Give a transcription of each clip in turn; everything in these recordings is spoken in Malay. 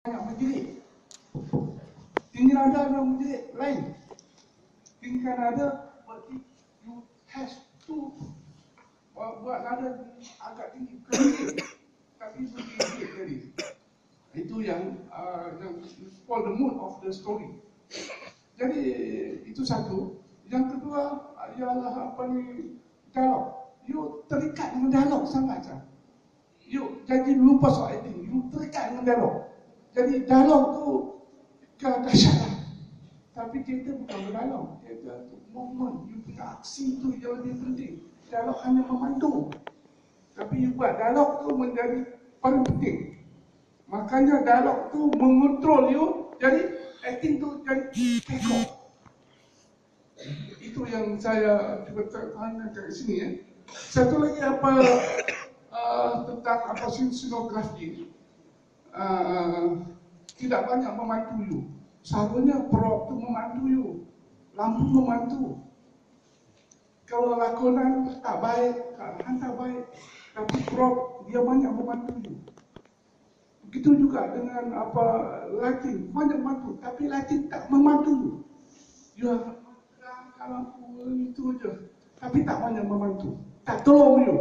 banyak menjerit. Tinggal ada yang menjerit lain. Tinggal ada berarti you have to buat nada agak tinggi. Tapi menjerit tadi. Itu yang for the mood of the story. Jadi itu satu. Yang kedua ialah dialog. You terikat dengan dialog sangat saja. You jadi lupa soal acting. You terikat dengan dialog. Jadi dialog tu dahsyat lah. Tapi kita bukan berdialog. Kita movement. You punya aksi tu yang lebih penting. Dialog hanya memandu. Tapi you buat dialog tu menjadi paling penting. Makanya dialog tu mengontrol you. Jadi acting tu jadi take off. Itu yang saya cuba tanya kat sini ya. Satu lagi tentang scenografi. Tidak banyak membantu you. Seharusnya prop tu membantu you. Lampu membantu. Kalau lakonan tak baik, keadaan tak baik, tapi prop dia banyak membantu you. Begitu juga dengan lighting, banyak membantu, tapi lighting tak membantu you. You terangkan lampu itu je, tapi tak banyak membantu, tak tolong you.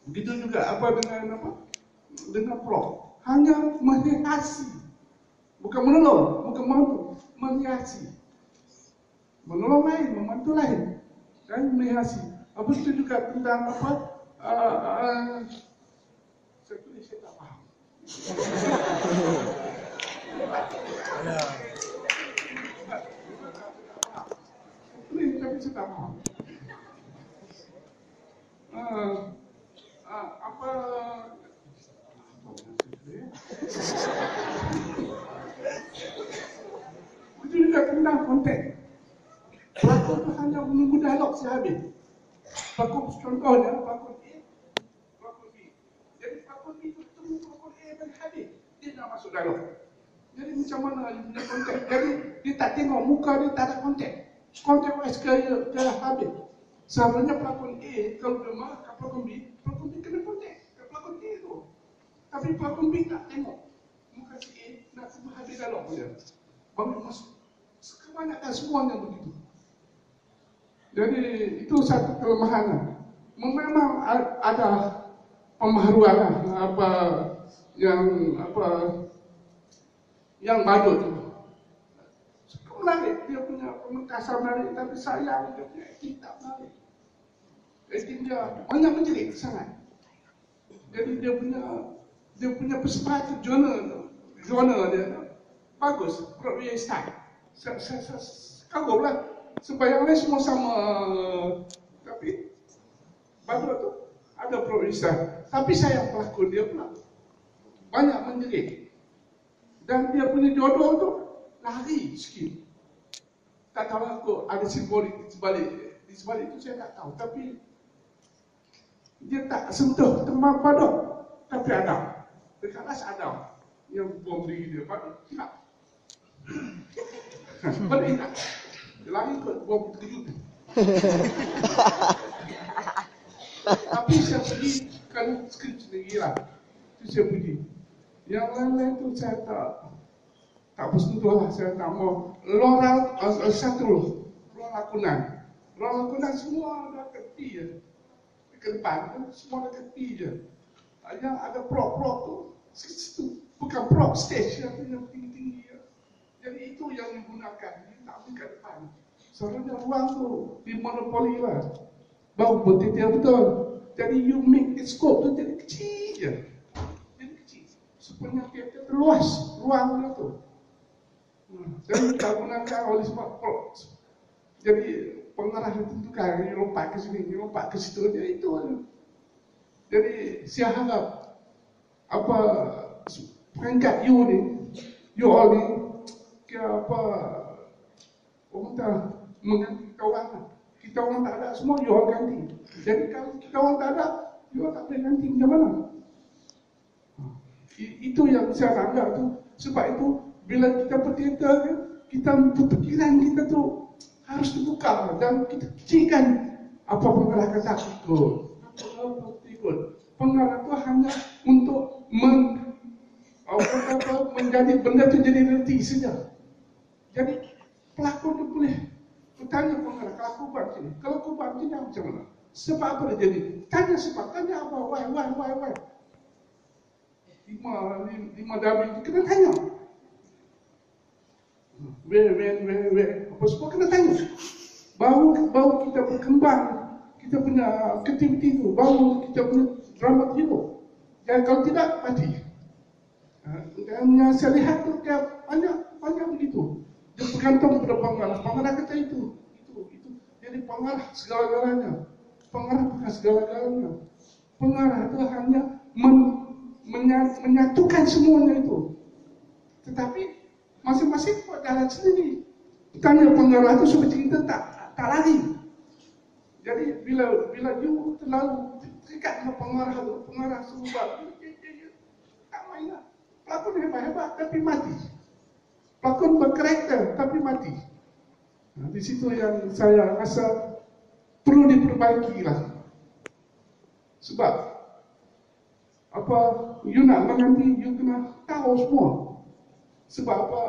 Begitu juga dengan prop, hanya menghiasi, bukan menolong, bukan membantu, menghiasi. Menolong lain, membantu lain, dan menghiasi. Begitu juga tentang saya tulis saya tak faham. Tulis tapi saya tak faham. Itu juga tentang konteks. Pelakon itu hanya menunggu dialog sehabis. Pelakon contohnya, pelakon A, pelakon B. Jadi pelakon B itu ketemu pelakon A dan habis. Dia nak masuk dialog. Jadi macam mana dia punya konteks. Jadi dia tak tengok muka dia, tak ada konteks. Konteks ke habis. Sebenarnya pelakon A, kalau dia marah ke pelakon B kena konteks ke pelakon A tu. Tapi pelakon B tak tengok muka si A, nak semua habis dialog dia. Baru masuk. Kebanyakan semuanya begitu. Jadi itu satu kelemahan. Memang ada pemaharuan yang badut tu. Menarik, dia punya pementasan menarik, tapi sayang dia punya acting tak menarik. Acting dia banyak menjerit sangat. Jadi dia punya perspektif genre dia bagus, Broadway style. Kagum lah. Sebab yang lain semua sama. Tapi badut tu ada Broadway style. Tapi sayang pelakon dia pula banyak menjerit. Dan dia punya jodoh tu lari sikit. Tak tahu aku ada simbolik di sebalik itu saya tak tahu. Tapi dia tak sentuh teman badut. Tapi ada. Dekat atas ada yang bom diri dia. Badut tidak. Badut tidak. Dia lari ikut bom terkejut. Tapi saya pergi kan skrip sendiri lah. Itu saya pergi. Yang lain-lain tu saya tak bersentuh lah. Saya tak mau. Satu ruang lakonan semua dah tepi je. Ke depan kan semua dah tepi je. Yang ada prop tu situ. Bukan prop stage yang tinggi-tinggi je. Jadi itu yang digunakan. Dia tak pergi ke depan. Sebenarnya ruang tu di monopoli lah. Baru bertitir betul. Jadi you make the scope tu jadi kecil je. Jadi kecil. Supaya teater terluas ruang dia tu. Dan kita gunakan oleh sebab props. Jadi pengarah ditentukan, ini lompat ke sini, ini lompat ke situ, jadi itu. Jadi saya harap peringkat you all ni, kira orang tak mengganti kita orang lah. Kita orang tak ada semua, you all ganti. Jadi kalau kita orang tak ada, you all tak boleh ganti macam mana? Itu yang saya anggap tu. Sebab itu bila kita berteater kan, kita berpikiran kita tu harus dibuka dan kita kecilkan apa pengarah kata ikut. Pengarah tu hanya untuk menjadi benda itu jadi reti saja. Jadi pelakon itu boleh bertanya pengarah, kalau aku buat sini, kalau aku buat sini macam mana? Sebab apa dia jadi? Tanya sebab, tanya apa? Why? Lima dabi itu kena tanya. Where, apa semua kena tanya. Baru kita berkembang, kita punya aktiviti itu, baru kita punya drama hero. Dan kalau tidak, mati. Dan yang saya lihat tu banyak begitu. Dia bergantung pada pengarah kata itu. Jadi pengarah segala-galanya. Pengarah bukan segala-galanya. Pengarah itu hanya menyatukan semuanya itu. Tetapi masing-masing buat jalan sendiri. Tanya pengarah itu supaya kita tak lari. Jadi bila you terlalu terikat dengan pengarah semua, tak main lah. Pelakon hebat-hebat tapi mati. Pelakon berkarakter tapi mati. Di situ yang saya rasa perlu diperbaiki lah. Sebab you nak menanti, you kena tahu semua. Sebab apa?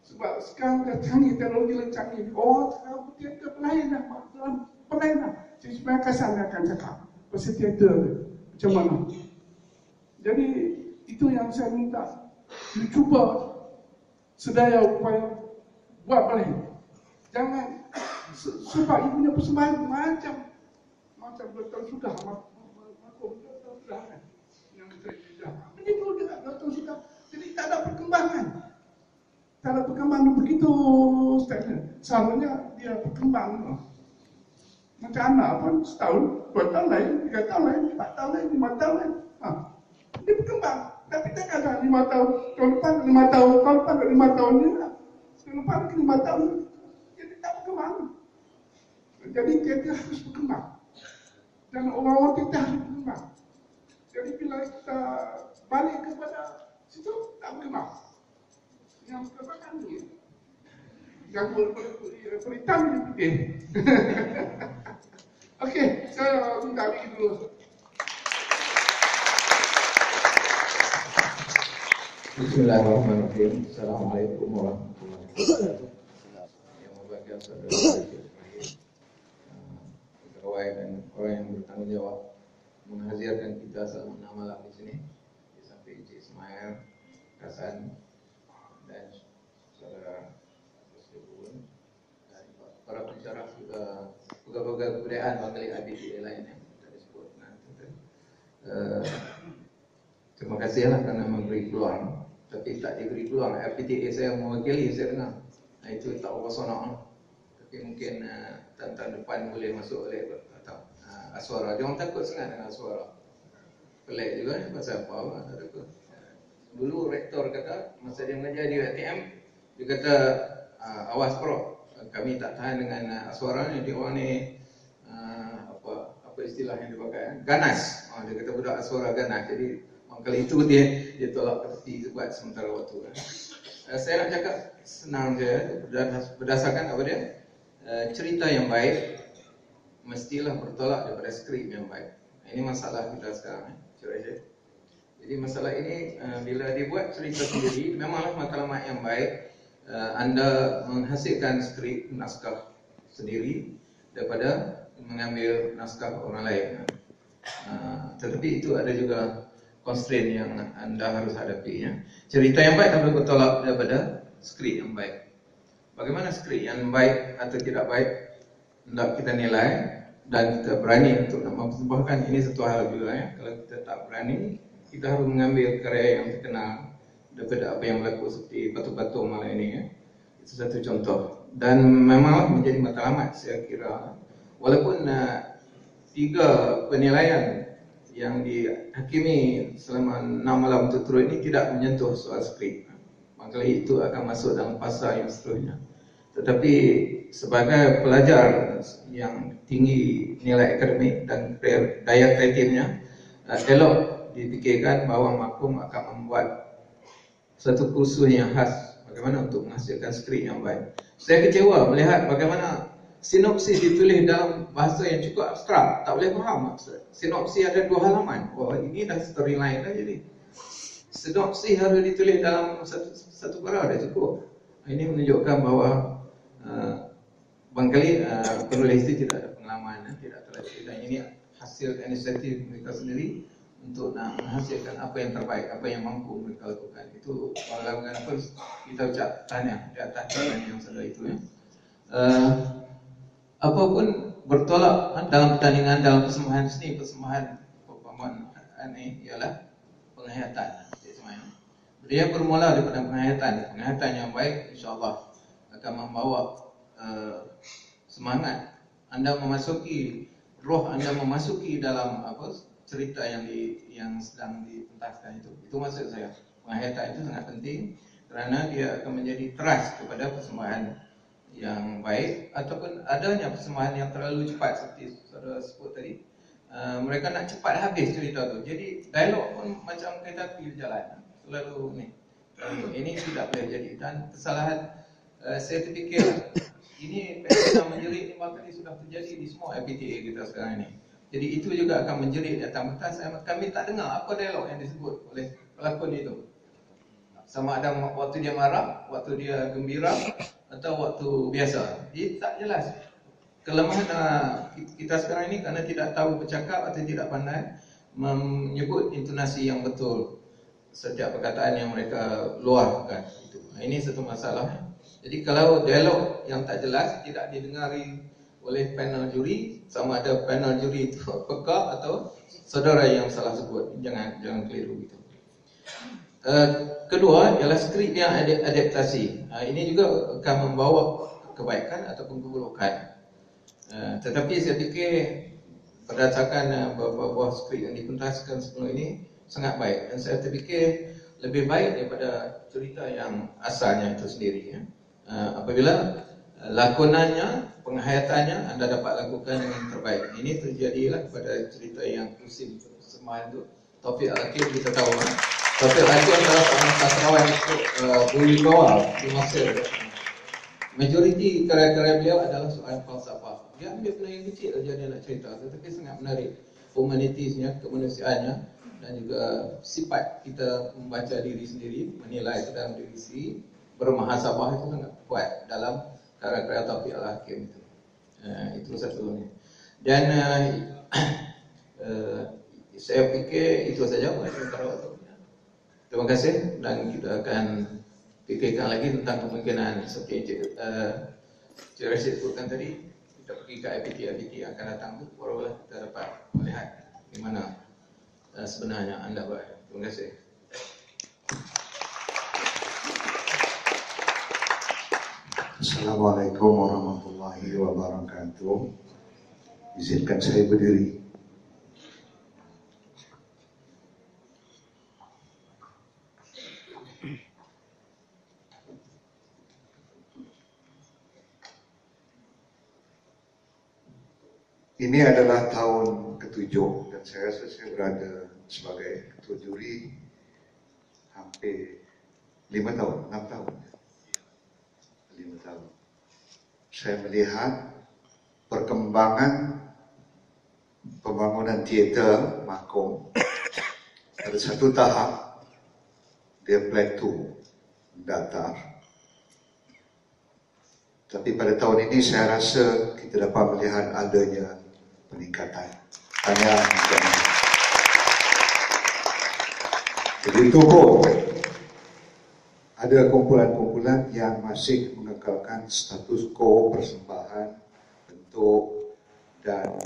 Sebab sekarang dah canggih, teknologi yang canggih. Sekarang teater pelayan lah. Jadi sebenarnya kasar dia akan cakap pasal teater macam mana. Jadi itu yang saya minta. You cuba sedaya upaya buat balik. Jangan sebab you punya persembahan macam betul sudah kan. Yang sudah. Begitu juga betul sudah. Jadi tak ada perkembangan. Tak ada perkembangan begitu stagnan. Seharusnya dia berkembang. Macam anak pun setahun, 2 tahun lain, 3 tahun lain, 4 tahun lain, 5 tahun lain. Dia berkembang. Tapi tak ada 5 tahun, tahun depan 5 tahun, tahun depan 5 tahun ni lah. Tahun depan 5 tahun. Jadi tak berkembang. Jadi kita harus berkembang. Dan orang-orang kita harus berkembang. Jadi bila kita balik kepada situ, tak berkembang. Yang berkembang ni, yang beritam ni putih. Okey, saya minta pergi dulu. Bismillahirrahmanirrahim. Assalamualaikum warahmatullahi wabarakatuh. Yang berbahagia saudara-saudari pegawai dan orang yang bertanggung jawab menghadirkan kita selama malam di sini, di samping Encik Ismail, Hasan dan saudara Muslimun dan para pensyarah juga pegawai kebudayaan Bangli ABDA lainnya yang disebut nanti. Terima kasihlah kerana memberi peluang. Tapi tak diberi peluang. FPTA saya mewakili, saya dengar. Itu tak berapa tapi mungkin tahun depan boleh masuk oleh Aswara. Jangan takut sangat dengan Aswara. Pelik juga ni pasal apa? Tak takut. Dulu rektor kata, masa dia mengajar di UTM, dia kata, awas bro, kami tak tahan dengan Aswara ni. Dia orang ni, apa istilah yang dia pakai? Ganas. Dia kata budak Aswara ganas. Jadi kali itu dia tolak ke tepi buat sementara waktu. Saya nak cakap senang je, berdasarkan apa dia? Cerita yang baik mestilah bertolak daripada skrip yang baik. Ini masalah kita sekarang, Jadi masalah ini bila dibuat cerita sendiri, memanglah matlamat yang baik. Anda menghasilkan skrip naskah sendiri daripada mengambil naskah orang lain. Tetapi itu ada juga constraint yang anda harus hadapi. Cerita yang baik tak boleh bertolak daripada skrip yang baik. Bagaimana skrip yang baik atau tidak baik, hendak kita nilai dan kita berani untuk mempersembahkan. Ini satu hal juga. Kalau kita tak berani, kita harus mengambil karya yang terkenal daripada apa yang berlaku seperti Batu-Batu malam ini. Itu satu contoh. Dan memang menjadi matlamat saya kira. Walaupun 3 penilaian yang dihakimi selama 6 malam berturut ini tidak menyentuh soal skrip. Maka itu akan masuk dalam pasal yang seterusnya. Tetapi sebagai pelajar yang tinggi nilai akademik dan daya kreatifnya, elok dipikirkan bahawa maklum akan membuat satu kursus yang khas bagaimana untuk menghasilkan skrip yang baik. Saya kecewa melihat bagaimana sinopsis ditulis dalam bahasa yang cukup abstrak, tak boleh faham maksud. Sinopsis ada 2 halaman. Ini dah storyline dah jadi. Sinopsis harus ditulis dalam satu parah dah cukup. Ini menunjukkan bahawa barangkali penulis itu tidak ada pengalaman, tidak terlatih, dan ini hasil inisiatif mereka sendiri untuk nak menghasilkan apa yang terbaik, apa yang mampu mereka lakukan. Itu walaupun apa kita ucap tahniah di atas jalan yang sudah itu ya. Apapun bertolak dalam pertandingan, dalam persembahan seni, persembahan perpaduan ini ialah penghayatan. Dia bermula daripada penghayatan yang baik, insya-Allah akan membawa semangat anda memasuki roh anda memasuki dalam cerita yang sedang dipentaskan itu. Itu maksud saya. Penghayatan itu sangat penting kerana dia akan menjadi trust kepada persembahan yang baik, ataupun adanya persembahan yang terlalu cepat seperti saudara sebut tadi. Mereka nak cepat habis cerita tu. Jadi dialog pun macam kereta api berjalan. Selalu ni. Ini tidak boleh jadi. Dan kesalahan saya terfikir ini fenomena menjerit ni bakal sudah terjadi di semua FPTA kita sekarang ini. Jadi itu juga akan menjerit di atas pentas. Kami tak dengar apa dialog yang disebut oleh pelakon itu. Sama ada waktu dia marah, waktu dia gembira, atau waktu biasa. Dia tak jelas. Kelemahan kita sekarang ini kerana tidak tahu bercakap atau tidak pandai menyebut intonasi yang betul setiap perkataan yang mereka luahkan itu. Ini satu masalah. Jadi kalau dialog yang tak jelas tidak didengari oleh panel juri, sama ada panel juri itu peka atau saudara yang salah sebut, jangan keliru gitu. Kedua ialah skrip yang adaptasi. Ini juga akan membawa kebaikan ataupun keburukan. Tetapi saya fikir berdasarkan beberapa skrip yang dipentaskan sebelum ini sangat baik, dan saya terfikir lebih baik daripada cerita yang asalnya itu sendiri ya. Apabila lakonannya, penghayatannya anda dapat lakukan dengan terbaik. Ini terjadilah pada cerita yang musim persembahan itu. Taufik Al-Hakim kita tahu kan? Taufik Al-Hakim adalah seorang sastrawan berwibawa di Mesir. Majoriti karya-karya beliau adalah soal falsafah. Dia ambil benda yang kecil saja dia nak cerita, tetapi sangat menarik. Humanitisnya, kemanusiaannya, dan juga sifat kita membaca diri sendiri, menilai ke dalam diri sendiri, bermuhasabah itu sangat kuat dalam karya-karya Taufik Al-Hakim itu. Itu satunya. Dan saya fikir itu saja. Terima kasih, dan kita akan fikirkan lagi tentang kemungkinan seperti Cik Rashid sebutkan tadi, kita pergi ke IPT yang akan datang tu, barulah kita dapat melihat di mana sebenarnya anda berada. Terima kasih. Assalamualaikum warahmatullahi wabarakatuh. Izinkan saya berdiri. Ini adalah tahun ke-7 dan saya rasa saya berada sebagai ketua juri hampir 5 tahun, 6 tahun. 5 tahun. Saya melihat perkembangan pembangunan teater Mahkom. Pada satu tahap dia plateau, datar. Tapi pada tahun ini saya rasa kita dapat melihat adanya peningkatan. Hanya begitu pun ada kumpulan-kumpulan yang masih mengekalkan status quo persembahan, bentuk dan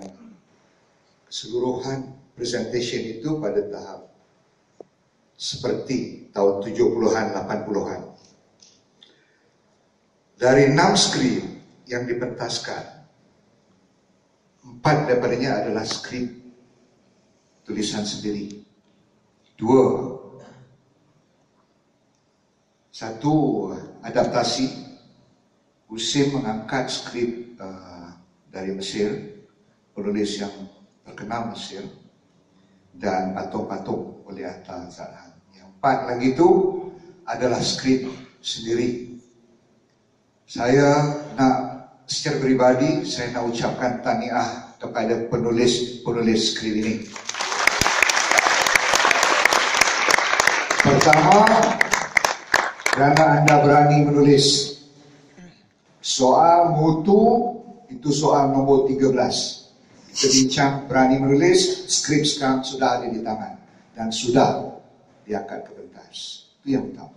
keseluruhan presentation itu pada tahap seperti tahun 70-an, 80-an. Dari 6 skrip yang dipentaskan, 4 daripadanya adalah skrip tulisan sendiri. 1 adaptasi. Husin mengangkat skrip dari Mesir, penulis yang terkenal Mesir, dan patung-patung oleh Atta Zarhan. Yang 4 lagi itu adalah skrip sendiri. Saya nak secara peribadi, saya nak ucapkan tahniah kepada penulis skrip ini. Pertama, kerana anda berani menulis. Soal mutu itu soal nombor 13. Kita bincang berani menulis, skrip sekarang sudah ada di tangan dan sudah diangkat ke pentas. Itu yang utama.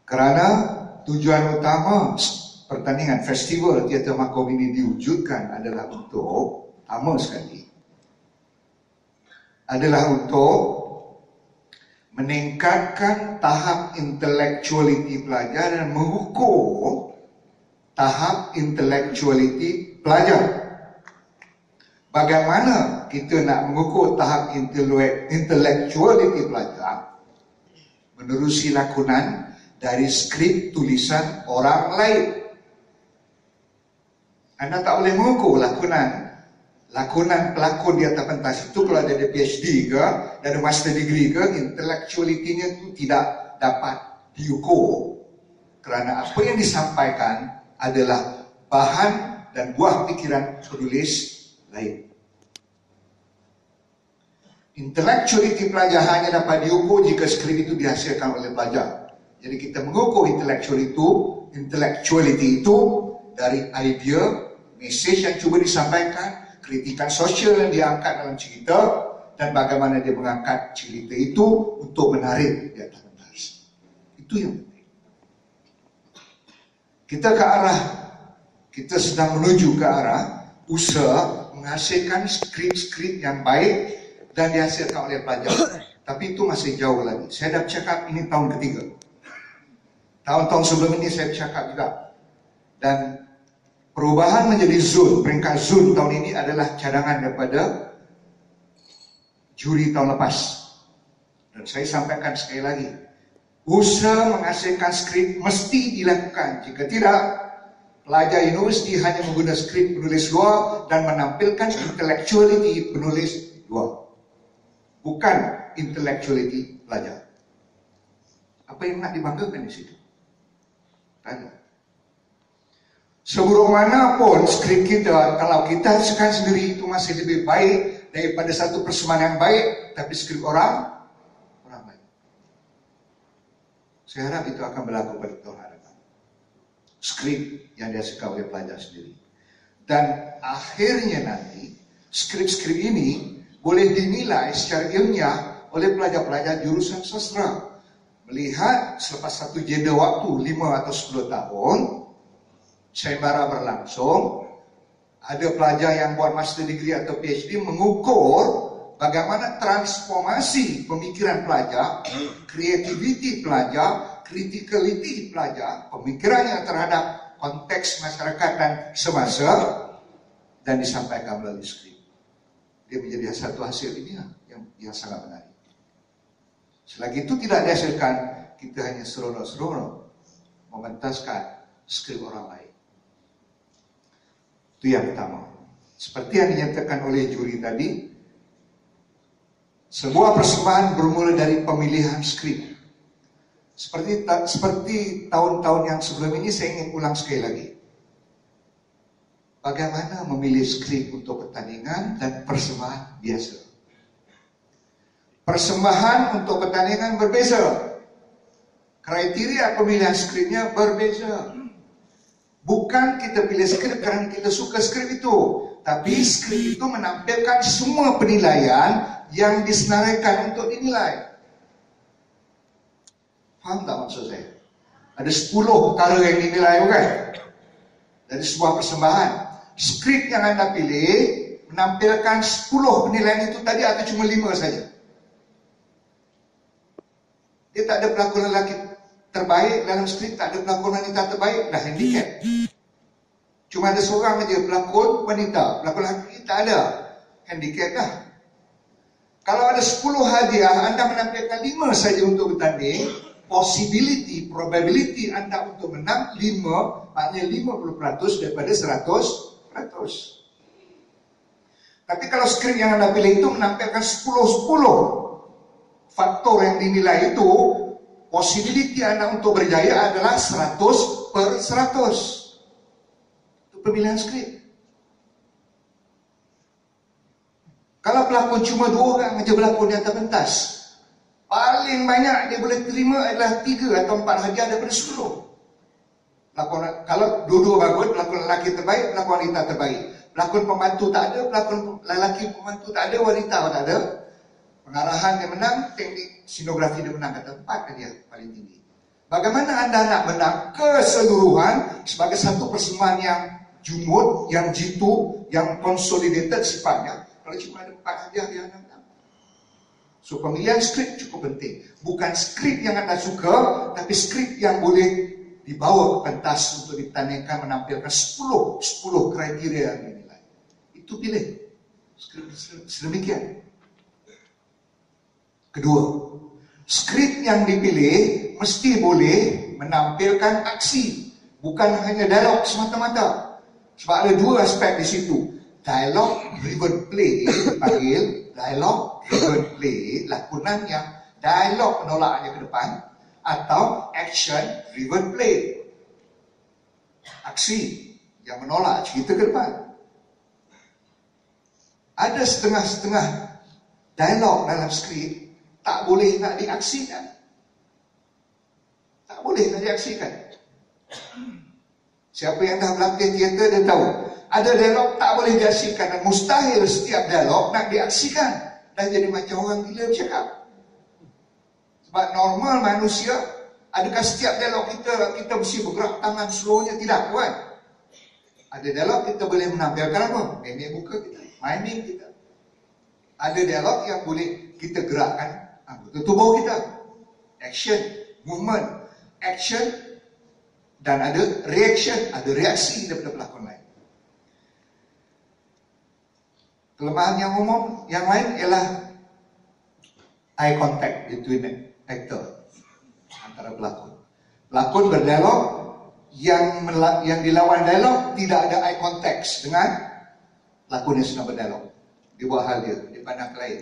Kerana tujuan utama pertandingan festival teater makom ini diwujudkan adalah untuk, pertama sekali, adalah untuk meningkatkan tahap intelektualiti pelajar dan mengukur tahap intelektualiti pelajar. Bagaimana kita nak mengukur tahap intelektualiti pelajar? Menerusi lakonan dari skrip tulisan orang lain. Anda tak boleh mengukur lakonan pelakon di atas pentas itu kalau ada PhD ke, ada master degree ke, intelektualitinya itu tidak dapat diukur. Kerana apa yang disampaikan adalah bahan dan buah pikiran penulis lain. Intelektualiti pelajar hanya dapat diukur jika skrip itu dihasilkan oleh pelajar. Jadi kita mengukur intelektualiti itu dari idea, message yang cuba disampaikan, kritikan sosial yang diangkat dalam cerita, dan bagaimana dia mengangkat cerita itu untuk menarik di atas pentas. Itu yang penting. Kita sedang menuju ke arah usaha menghasilkan skrip-skrip yang baik dan dihasilkan oleh pelajar. Tapi itu masih jauh lagi. Saya dah bercakap ini tahun ketiga. Tahun-tahun sebelum ini saya bercakap juga. Dan perubahan menjadi zon, peringkat zon tahun ini adalah cadangan daripada juri tahun lepas. Dan saya sampaikan sekali lagi, usaha menghasilkan skrip mesti dilakukan. Jika tidak, pelajar universiti hanya menggunakan skrip penulis luar dan menampilkan intelektualiti penulis luar, bukan intelektualiti pelajar. Apa yang nak dibanggakan di situ? Tanya. Seburuk mana pun skrip kita, kalau kita hasilkan sendiri itu masih lebih baik daripada satu persembahan yang baik, tapi skrip orang baik. Saya harap itu akan berlaku pada tahun hadapan. Skrip yang dihasilkan oleh pelajar sendiri. Dan akhirnya nanti, skrip-skrip ini boleh dinilai secara ilmiah oleh pelajar-pelajar jurusan sastra. Melihat selepas satu jeda waktu 5 atau 10 tahun, sayembara berlangsung, ada pelajar yang buat master degree atau PhD mengukur bagaimana transformasi pemikiran pelajar, kreativiti pelajar, criticality pelajar, pemikirannya terhadap konteks masyarakat dan semasa, dan disampaikan melalui skrip. Dia menjadi satu hasil ini yang sangat menarik. Selagi itu tidak dihasilkan, kita hanya seronok-seronok mementaskan skrip orang lain. Itu yang pertama. Seperti yang dinyatakan oleh juri tadi, sebuah persembahan bermula dari pemilihan skrip. Seperti tahun-tahun yang sebelum ini, saya ingin ulang sekali lagi. Bagaimana memilih skrip untuk pertandingan dan persembahan biasa. Persembahan untuk pertandingan berbeza. Kriteria pemilihan skripnya berbeza. Bukan kita pilih skrip kerana kita suka skrip itu, tapi skrip itu menampilkan semua penilaian yang disenaraikan untuk dinilai. Faham tak maksud saya? Ada 10 perkara yang dinilai, bukan? Dari sebuah persembahan. Skrip yang anda pilih menampilkan 10 penilaian itu tadi atau cuma 5 saja? Dia tak ada pelakon lelaki terbaik dalam skrip, tak ada pelakon wanita terbaik, dah handicap. Cuma ada seorang saja pelakon wanita, pelakon lelaki tak ada, handicap dah. Kalau ada 10 hadiah, anda menampilkan 5 saja untuk bertanding, probability anda untuk menang 5, maknanya 50% daripada 100%. Tapi kalau skrip yang anda pilih itu menampilkan 10 faktor yang dinilai itu, possibility anda untuk berjaya adalah 100%. Itu pemilihan skrip. Kalau pelakon cuma 2 orang saja berlakon di atas pentas, paling banyak dia boleh terima adalah 3 atau 4 hadiah daripada 10. Pelakon, kalau dua-dua bagus, pelakon lelaki terbaik, pelakon wanita terbaik. Pelakon pembantu tak ada, pelakon lelaki pembantu tak ada, wanita pun tak ada. Pengarahan dia menang, teknik sinografi dia menang, kata 4 hadiah paling tinggi. Bagaimana anda nak menang keseluruhan sebagai satu persembahan yang jumud, yang jitu, yang consolidated sifatnya, kalau cuma ada 4 hadiah yang anda menang? So pemilihan skrip cukup penting. Bukan skrip yang anda suka, tapi skrip yang boleh dibawa ke pentas untuk ditandingkan menampilkan 10 kriteria yang dinilai. Itu pilih skrip sedemikian. Kedua, skrip yang dipilih mesti boleh menampilkan aksi, bukan hanya dialog semata-mata. Sebab ada 2 aspek di situ. Dialog driven play dipanggil dialog driven play, lakonan yang dialog menolaknya ke depan, atau action driven play, aksi yang menolak cerita ke depan. Ada setengah-setengah dialog dalam skrip tak boleh nak diaksikan. Tak boleh nak diaksikan. Siapa yang dah berlatih teater dia tahu, ada dialog tak boleh diaksikan, dan mustahil setiap dialog nak diaksikan. Dah jadi macam orang gila bercakap. Sebab normal manusia, adakah setiap dialog kita mesti bergerak tangan seluruhnya? Tidak, kan? Ada dialog kita boleh menampilkan apa? Memek muka kita, miming kita. Ada dialog yang boleh kita gerakkan anggota tubuh kita. Action, movement, action, dan ada reaction, ada reaksi daripada pelakon lain. Kelemahan yang umum yang lain ialah eye contact between actor, antara pelakon. Pelakon berdialog, yang dilawan dialog tidak ada eye contact dengan pelakon yang sedang berdialog. Dia buat hal dia, dia pandang ke lain.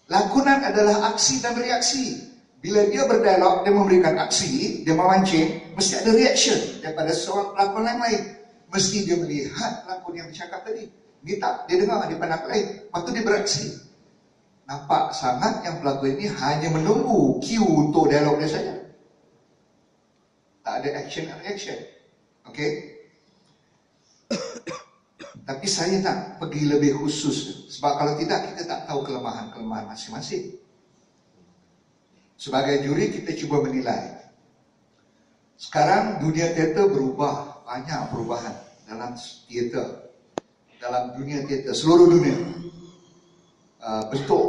Lakonan adalah aksi dan reaksi. Bila dia berdialog, dia memberikan aksi, dia memancing, mesti ada reaction daripada seorang pelakon yang lain. Mesti dia melihat pelakon yang bercakap tadi. Dia tak, dia dengar, dia pandang ke lain. Lepas tu dia beraksi. Nampak sangat yang pelakon ini hanya menunggu cue untuk dialog dia saja. Tak ada action dan reaction. Okey? Tapi saya nak pergi lebih khusus. Sebab kalau tidak, kita tak tahu kelemahan-kelemahan masing-masing. Sebagai juri, kita cuba menilai. Sekarang dunia teater berubah. Banyak perubahan dalam teater. Dalam dunia teater, seluruh dunia. Bentuk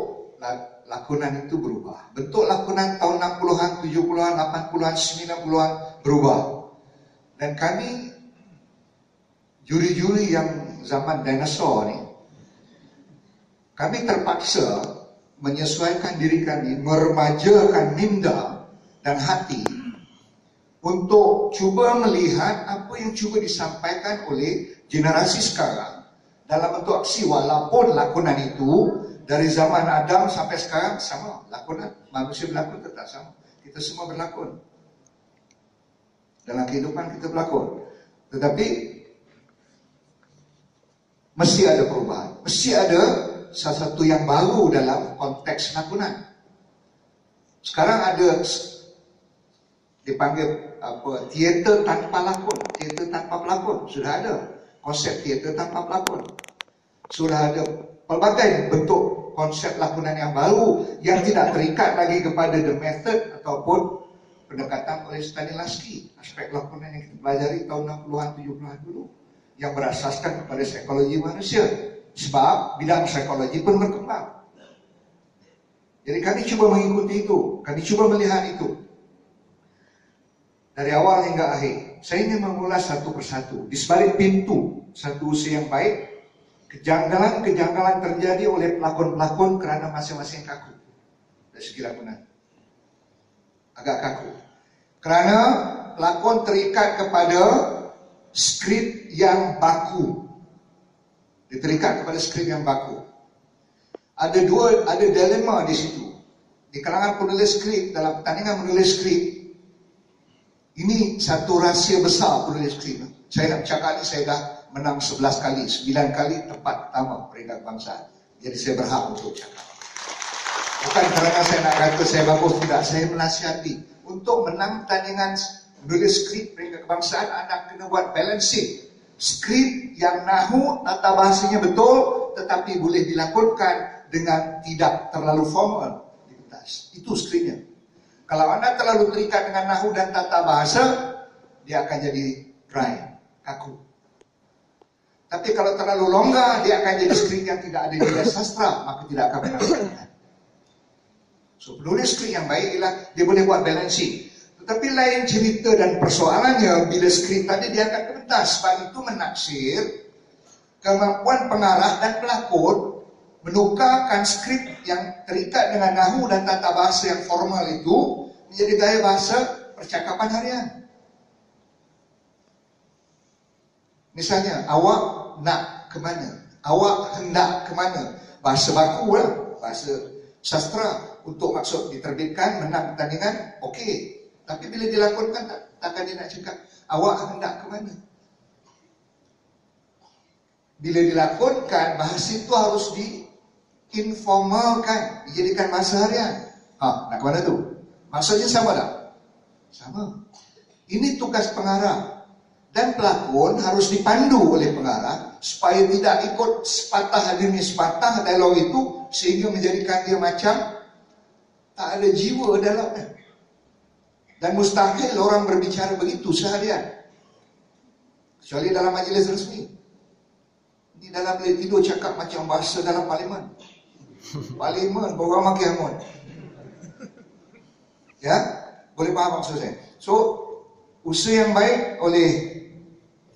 lakonan itu berubah. Bentuk lakonan tahun 60-an, 70-an, 80-an, 90-an berubah. Dan kami, juri-juri yang zaman dinosaur ni, kami terpaksa menyesuaikan diri kami, meremajakan minda dan hati untuk cuba melihat apa yang cuba disampaikan oleh generasi sekarang dalam bentuk aksi. Walaupun lakonan itu dari zaman Adam sampai sekarang sama, lakonan manusia berlakon tetap sama. Kita semua berlakon. Dalam kehidupan kita berlakon. Tetapi mesti ada perubahan. Mesti ada sesuatu yang baru dalam konteks lakonan. Sekarang ada dipanggil apa, teater tanpa lakon, teater tanpa pelakon. Sudah ada konsep teater tanpa pelakon. Sudah ada pelbagai bentuk konsep lakonan yang baru yang tidak terikat lagi kepada the method ataupun pendekatan oleh Stanislavski. Aspek lakonan yang kita pelajari tahun 60-an, 70-an dulu, yang berasaskan kepada psikologi manusia. Sebab bidang psikologi pun berkembang. Jadi kami cuba mengikuti itu, kami cuba melihat itu dari awal hingga akhir. Saya ingin mengulas satu persatu. Di sebalik pintu satu usaha yang baik, kejanggalan-kejanggalan terjadi oleh pelakon-pelakon kerana masing-masing kaku dari segi lakonan. Agak kaku. Kerana pelakon terikat kepada skrip yang baku. Dia terikat kepada skrip yang baku. Ada dilema di situ. Di kalangan penulis skrip, dalam pertandingan menulis skrip, ini satu rahsia besar penulis skrip. Saya nak cakap ni, saya dah menang 11 kali, 9 kali tempat pertama peringkat bangsa. Jadi saya berhak untuk cakap. Bukan kerana saya nak kata saya bagus, tidak. Saya menasihati. Untuk menang pertandingan menulis skrip peringkat kebangsaan, anda kena buat balancing. Skrip yang nahu, tata bahasanya betul, tetapi boleh dilakonkan dengan tidak terlalu formal di pentas. Itu skripnya. Kalau anda terlalu terikat dengan nahu dan tata bahasa, dia akan jadi dry, kaku. Tapi kalau terlalu longgar, dia akan jadi skrip yang tidak ada nilai sastra, maka tidak akan menang. So, penulis skrip yang baik ialah dia boleh buat balancing. Tetapi lain cerita dan persoalannya bila skrip tadi dia akan ke pentas. Sebab itu menaksir kemampuan pengarah dan pelakon menukarkan skrip yang terikat dengan nahu dan tata bahasa yang formal itu menjadi gaya bahasa percakapan harian. Misalnya, awak nak ke mana? Awak hendak ke mana? Bahasa baku lah, bahasa sastra. Untuk maksud diterbitkan, menang pertandingan, okey. Tapi bila dilakonkan, takkan dia nak cakap, awak hendak ke mana? Bila dilakonkan, bahasa itu harus diinformalkan, dijadikan bahasa harian. Nak ke mana tu? Maksudnya sama tak? Sama. Ini tugas pengarah. Dan pelakon harus dipandu oleh pengarah supaya tidak ikut sepatah demi sepatah dialog itu sehingga menjadikan dia macam tak ada jiwa dalamnya. Dan mustahil orang berbicara begitu seharian. Kecuali dalam majlis resmi. Ini dalam bilik tidur cakap macam bahasa dalam parlimen. Parlimen, bawa maki hamun. Ya, boleh faham maksud saya. So, usaha yang baik oleh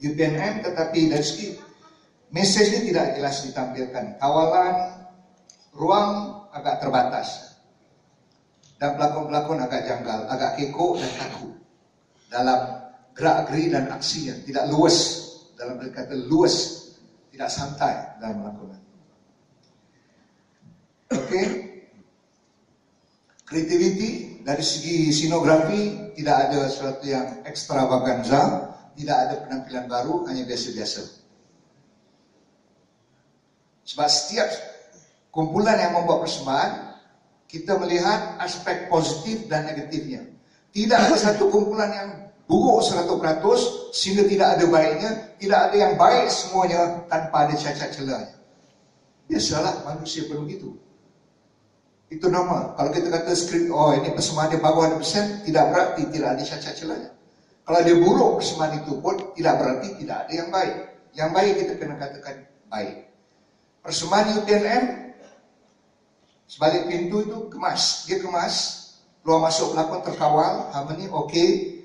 UPNM, tetapi dari segi mesej ini tidak jelas ditampilkan. Kawalan ruang agak terbatas. Dan pelakon-pelakon agak janggal, agak kekok dan kaku dalam gerak-geri dan aksinya, tidak luas, dalam berkata luas, tidak santai dalam melakukan. Okey, kreativiti dari segi sinografi tidak ada sesuatu yang ekstravaganza, tidak ada penampilan baru, hanya biasa-biasa. Sebab setiap kumpulan yang membuat persembahan, kita melihat aspek positif dan negatifnya. Tidak ada satu kumpulan yang buruk 100%, sehingga tidak ada baiknya. Tidak ada yang baik semuanya tanpa ada cacat celahnya. Biasalah manusia perlu begitu. Itu normal. Kalau kita kata skrip, ini persembahan dia bagus 100%, tidak berarti tidak ada cacat celahnya. Kalau dia buruk persembahan itu pun, tidak berarti tidak ada yang baik. Yang baik kita kena katakan baik. Persembahan UPNM, sebalik pintu itu kemas. Dia kemas, keluar masuk pelakon terkawal, harmoni okey,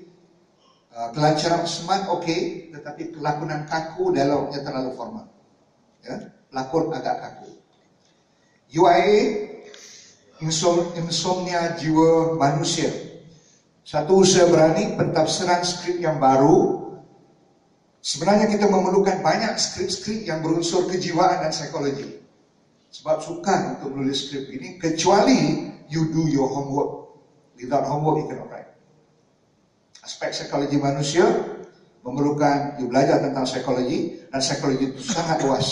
kelancaran persembahan okey, tetapi kelakonan kaku, dialognya terlalu formal. Ya, pelakon agak kaku. UIA, insomnia jiwa manusia. Satu usaha berani pentafsiran skrip yang baru. Sebenarnya kita memerlukan banyak skrip-skrip yang berunsur kejiwaan dan psikologi. Sebab sukar untuk menulis skrip ini, kecuali you do your homework. Without homework, you cannot write. Aspek psikologi manusia memerlukan you belajar tentang psikologi, dan psikologi itu sangat luas.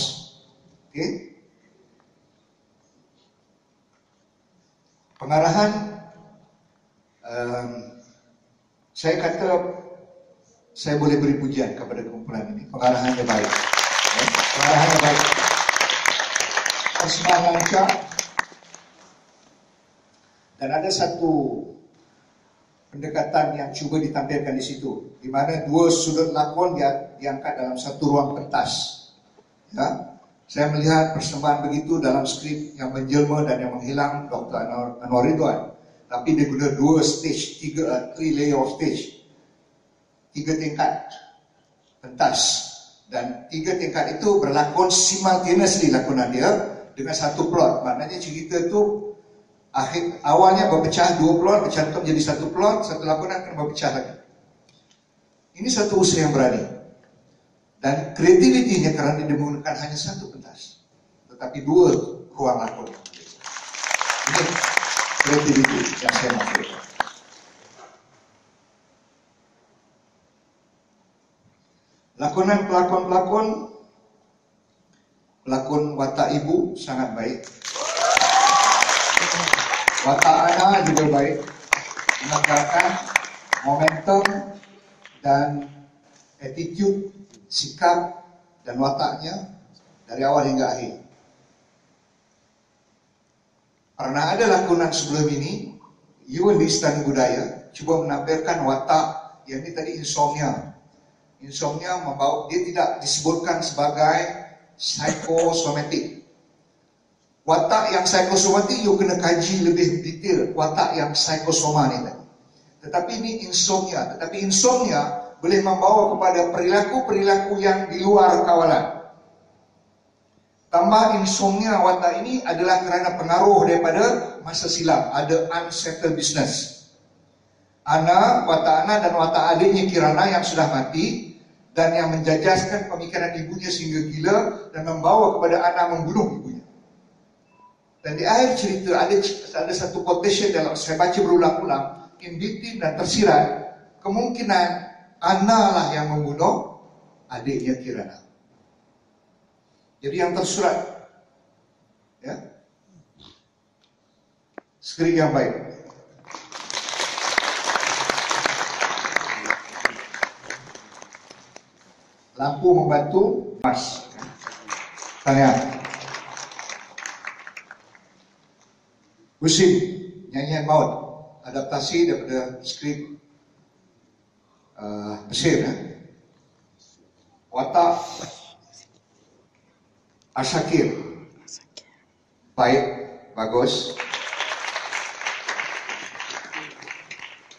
Okay? Pengarahan, saya kata saya boleh beri pujian kepada kumpulan ini. Pengarahannya baik. Ya? Pengarahannya baik. Persembahan lancar. Dan ada satu pendekatan yang cuba ditampilkan di situ, di mana dua sudut lakon diangkat dalam satu ruang pentas. Ya, saya melihat persembahan begitu dalam skrip yang menjelma dan yang menghilang Dr. Anwar Ridwan. Tapi dia guna dua stage, three layer of stage, 3 tingkat pentas, dan 3 tingkat itu berlakon simultaneously lakonan dia dengan satu plot. Maknanya cerita itu awalnya berpecah 2 plot, bercantum jadi satu plot, satu lakonan akan berpecah lagi. Ini satu usaha yang berani. Dan kreativitinya kerana dia menggunakan hanya satu pentas, tetapi 2 ruang lakon. Ini kreativiti yang saya maksudkan. Lakonan pelakon watak ibu sangat baik. Watak Ana juga baik, menegakkan momentum dan attitude, sikap dan wataknya dari awal hingga akhir. Pernah ada lakonan sebelum ini, Yuan di Istana Budaya cuba menampilkan watak yang ini tadi insomnia. Insomnia membawa, dia tidak disebutkan sebagai psikosomatik. Watak yang psikosomatik you kena kaji lebih detail watak yang psikosoma ni tadi. Tetapi ini insomnia. Tetapi insomnia boleh membawa kepada perilaku-perilaku yang di luar kawalan. Tambah insomnia watak ini adalah kerana pengaruh daripada masa silam. Ada unsettled business. Ana, watak Ana dan watak adiknya Kirana yang sudah mati dan yang menjajaskan pemikiran ibunya sehingga gila dan membawa kepada Ana membunuh ibunya. Dan di akhir cerita ada satu quotation dalam saya baca berulang-ulang, in between dan tersirat, kemungkinan Ana lah yang membunuh adiknya Kirana. Jadi yang tersurat, ya, skrip yang baik. Lampu membantu mas. Tanya. Musim nyanyian maut, adaptasi daripada skrip Mesir. Ya. Watak Asyakir, baik, bagus.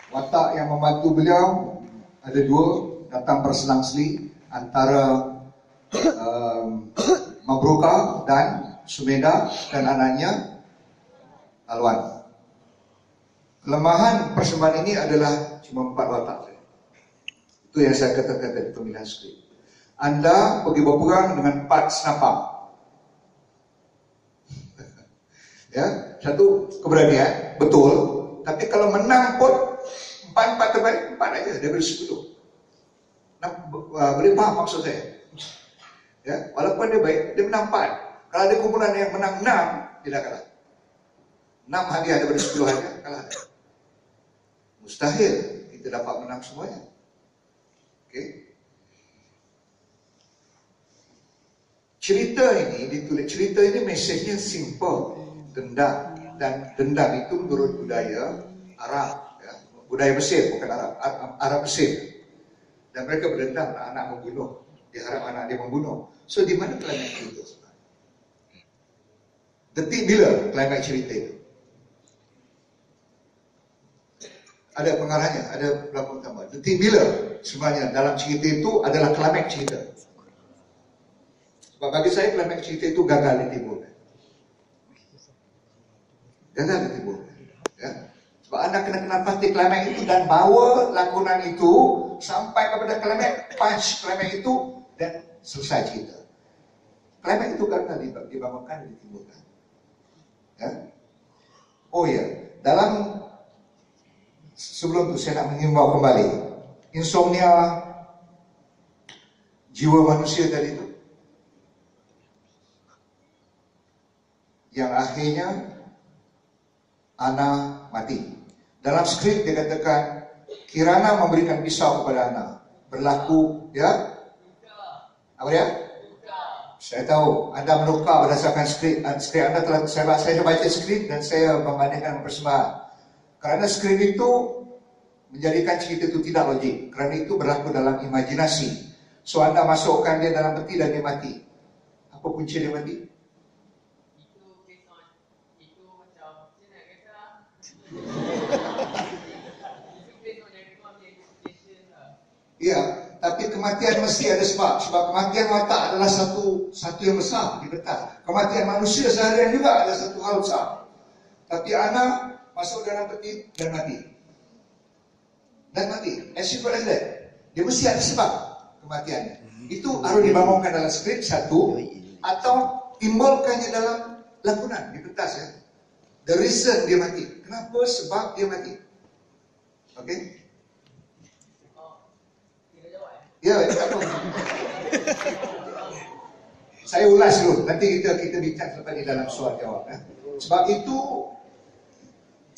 Watak yang membantu beliau ada dua, datang berselang-seli antara Mabruka dan Sumeda dan anaknya Alwan. Kelemahan persembahan ini adalah cuma 4 watak. Itu yang saya katakan tadi pemilihan skrip. Anda pergi berperang dengan 4 senapang. Ya, satu keberanian, betul. Tapi kalau menang pun 4 terbaik, 4 aja daripada 10. Boleh faham maksud saya? Ya, walaupun dia baik, dia menang 4. Kalau ada kumpulan yang menang 6, dia dah kalah. 6 hadiah daripada 10 hadiah, kalah. Mustahil kita dapat menang semuanya. Okey. Cerita ini ditulis, cerita ini mesejnya simple. Dendam, dan dendam itu menurut budaya Arab, ya. Budaya Mesir, bukan Arab, Arab Mesir. Dan mereka berdendam, anak membunuh, diharap anak dia membunuh. So di mana klimaks itu sebenarnya? Detik bila klimaks cerita itu? Ada pengarahnya, ada pelakon utama. Detik bila sebenarnya dalam cerita itu adalah klimaks cerita? Sebab bagi saya klimaks cerita itu gagal ditimbulkan. Gagal ditimbulkan. Ya. Sebab anda kena kenal pasti klimaks itu dan bawa lakonan itu sampai kepada klimaks, punch klimaks itu dan selesai cerita. Klimaks itu gagal dibangunkan dan ditimbulkan. Ya. Oh ya, dalam sebelum itu saya nak mengimbau kembali insomnia jiwa manusia tadi itu yang akhirnya Ana mati. Dalam skrip dia katakan Kirana memberikan pisau kepada Ana. Berlaku, ya? Apa dia? Saya tahu anda menukar berdasarkan skrip anda telah saya baca skrip dan saya membandingkan persembahan. Kerana skrip itu menjadikan cerita itu tidak logik. Kerana itu berlaku dalam imajinasi. So anda masukkan dia dalam peti dan dia mati. Apa punca dia mati? Ya, tapi kematian mesti ada sebab. Sebab kematian watak adalah satu yang besar di kertas. Kematian manusia seharian juga adalah satu hal besar. Tapi anak masuk dalam peti dan mati. Dan mati. As simple as that. Dia mesti ada sebab kematiannya. Itu harus dibangunkan dalam skrip satu atau timbulkannya dalam lakonan di kertas, ya. The reason dia mati. Kenapa? Sebab dia mati. Okey? Ya, tak apa. Saya ulas dulu. Nanti kita bincang selepas di dalam soal jawab. Ya. Sebab itu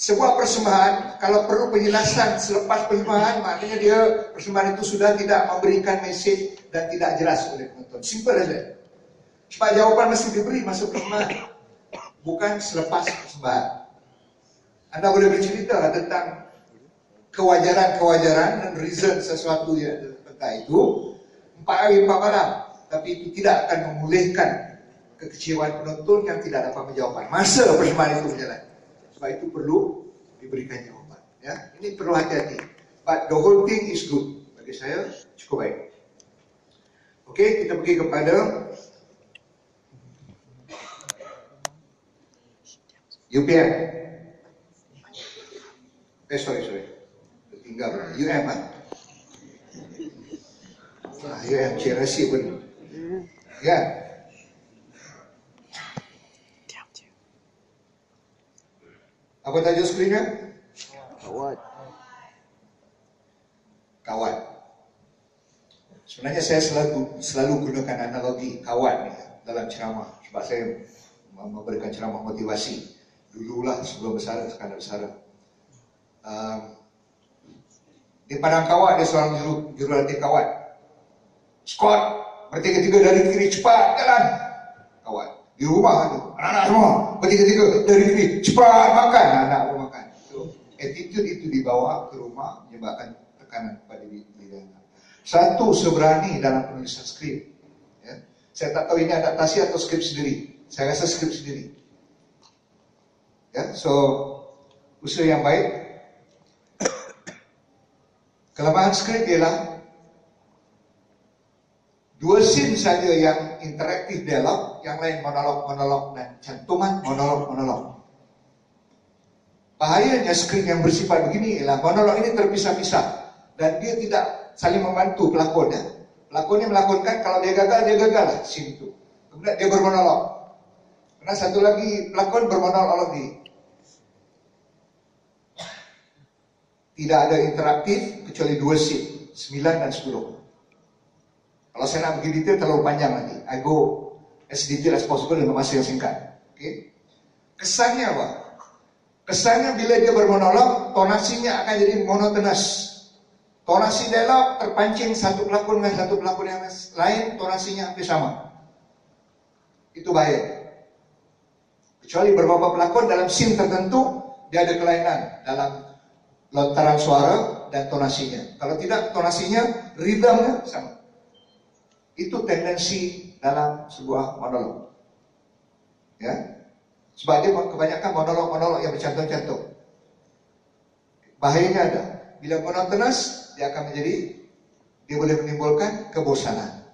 sebuah persembahan, kalau perlu penjelasan selepas persembahan, maknanya dia persembahan itu sudah tidak memberikan mesej dan tidak jelas oleh penonton. Simple saja. Sebab jawapan mesti diberi masa persembahan, bukan selepas persembahan. Anda boleh bercerita tentang kewajaran-kewajaran dan reason sesuatu yang tentang itu 4 hari 4 malam, tapi itu tidak akan memulihkan kekecewaan penonton yang tidak dapat menjawab masa persembahan itu berjalan. Sebab itu perlu diberikan jawapan. Ya, ini perlu hati-hati. But the whole thing is good. Bagi saya cukup baik. Okey, kita pergi kepada UPM. Sorry. Tinggal UM kan? UM, Cik Rasyid pun. Ya. Apa tajuk skrinnya? Kawat. Sebenarnya saya selalu gunakan analogi kawat ni dalam ceramah. Sebab saya memberikan ceramah motivasi. Dululah sebelum bersara, sekarang bersara. Di padang kawat dia seorang jurulatih kawat. Squad bertiga-tiga dari kiri, cepat jalan. Kawat di rumah tu, anak-anak semua bertiga-tiga dari kiri, cepat makan. Anak pun makan. So, attitude itu dibawa ke rumah menyebabkan tekanan pada diri anak. Satu seberani dalam penulisan skrip. Ya. Saya tak tahu ini adaptasi atau skrip sendiri. Saya rasa skrip sendiri. Ya, so usaha yang baik. Kelemahan skrip ialah 2 scene saja yang interaktif dialog, yang lain monolog dan cantuman monolog. Bahayanya skrip yang bersifat begini ialah monolog ini terpisah-pisah dan dia tidak saling membantu pelakonnya. Pelakonnya melakonkan, kalau dia gagal lah scene itu. Kemudian dia bermonolog. Karena satu lagi pelakon bermonolog lagi. Tidak ada interaktif kecuali 2 scene, 9 dan 10. Kalau saya nak pergi detail terlalu panjang nanti. I go as detail as possible dengan masa yang singkat. Okay? Kesannya apa? Kesannya bila dia bermonolog, tonasinya akan jadi monotonous. Tonasi dialog terpancing satu pelakon dengan satu pelakon yang lain, tonasinya hampir sama. Itu bahaya. Kecuali beberapa pelakon dalam scene tertentu, dia ada kelainan dalam lontaran suara dan tonasinya. Kalau tidak, tonasinya, rhythmnya sama. Itu tendensi dalam sebuah monolog. Ya. Sebab dia kebanyakan monolog yang bercantum-cantum. Bahayanya ada. Bila monotonous, dia boleh menimbulkan kebosanan.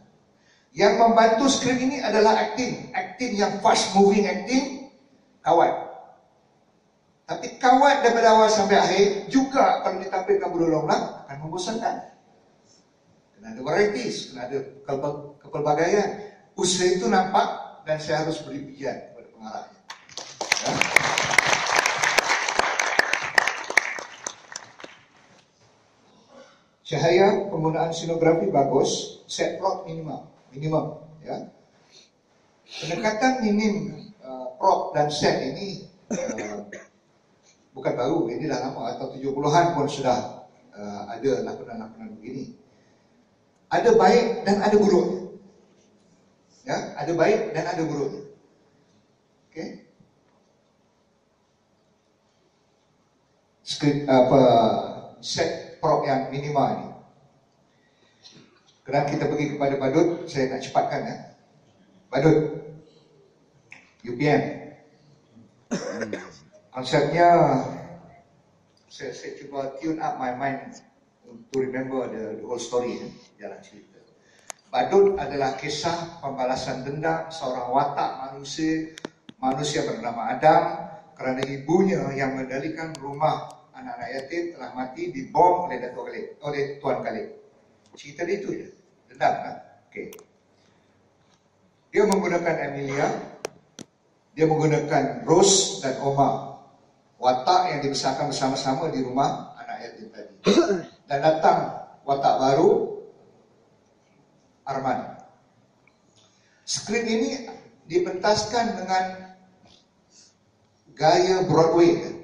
Yang membantu skrip ini adalah acting. Acting yang fast moving acting, kawat. Tapi kawat daripada awal sampai akhir juga kalau ditampilkan berulang-ulang akan membosankan. Kena ada varieties, kena ada kepelbagaian. Usaha itu nampak dan saya harus beri pujian kepada pengarahnya. Ya. Cahaya, penggunaan scenografi bagus, set plot minimum. Ya. Pendekatan minim prop dan set ini bukan baru, ini dah lama, atau 70-an pun sudah ada lakonan-lakonan begini. Ada baik dan ada buruknya. Ya, ada baik dan ada buruknya. Okey. Set prop yang minimal ini. Kerana kita pergi kepada Badut, saya nak cepatkan ya. Badut, UPM. Konsepnya, saya cuba tune up my mind to remember the whole story ya, jalan cerita. Badut adalah kisah pembalasan dendam seorang watak manusia bernama Adam kerana ibunya yang mengendalikan rumah anak-anak yatim telah mati dibom oleh Tuan Khalid. Cerita dia itu je, dendam kan? Okay. Dia menggunakan Amelia, dia menggunakan Rose dan Omar, watak yang dibesarkan bersama-sama di rumah anak yatim tadi. Dan datang watak baru, Arman. Skrip ini dipentaskan dengan gaya Broadway.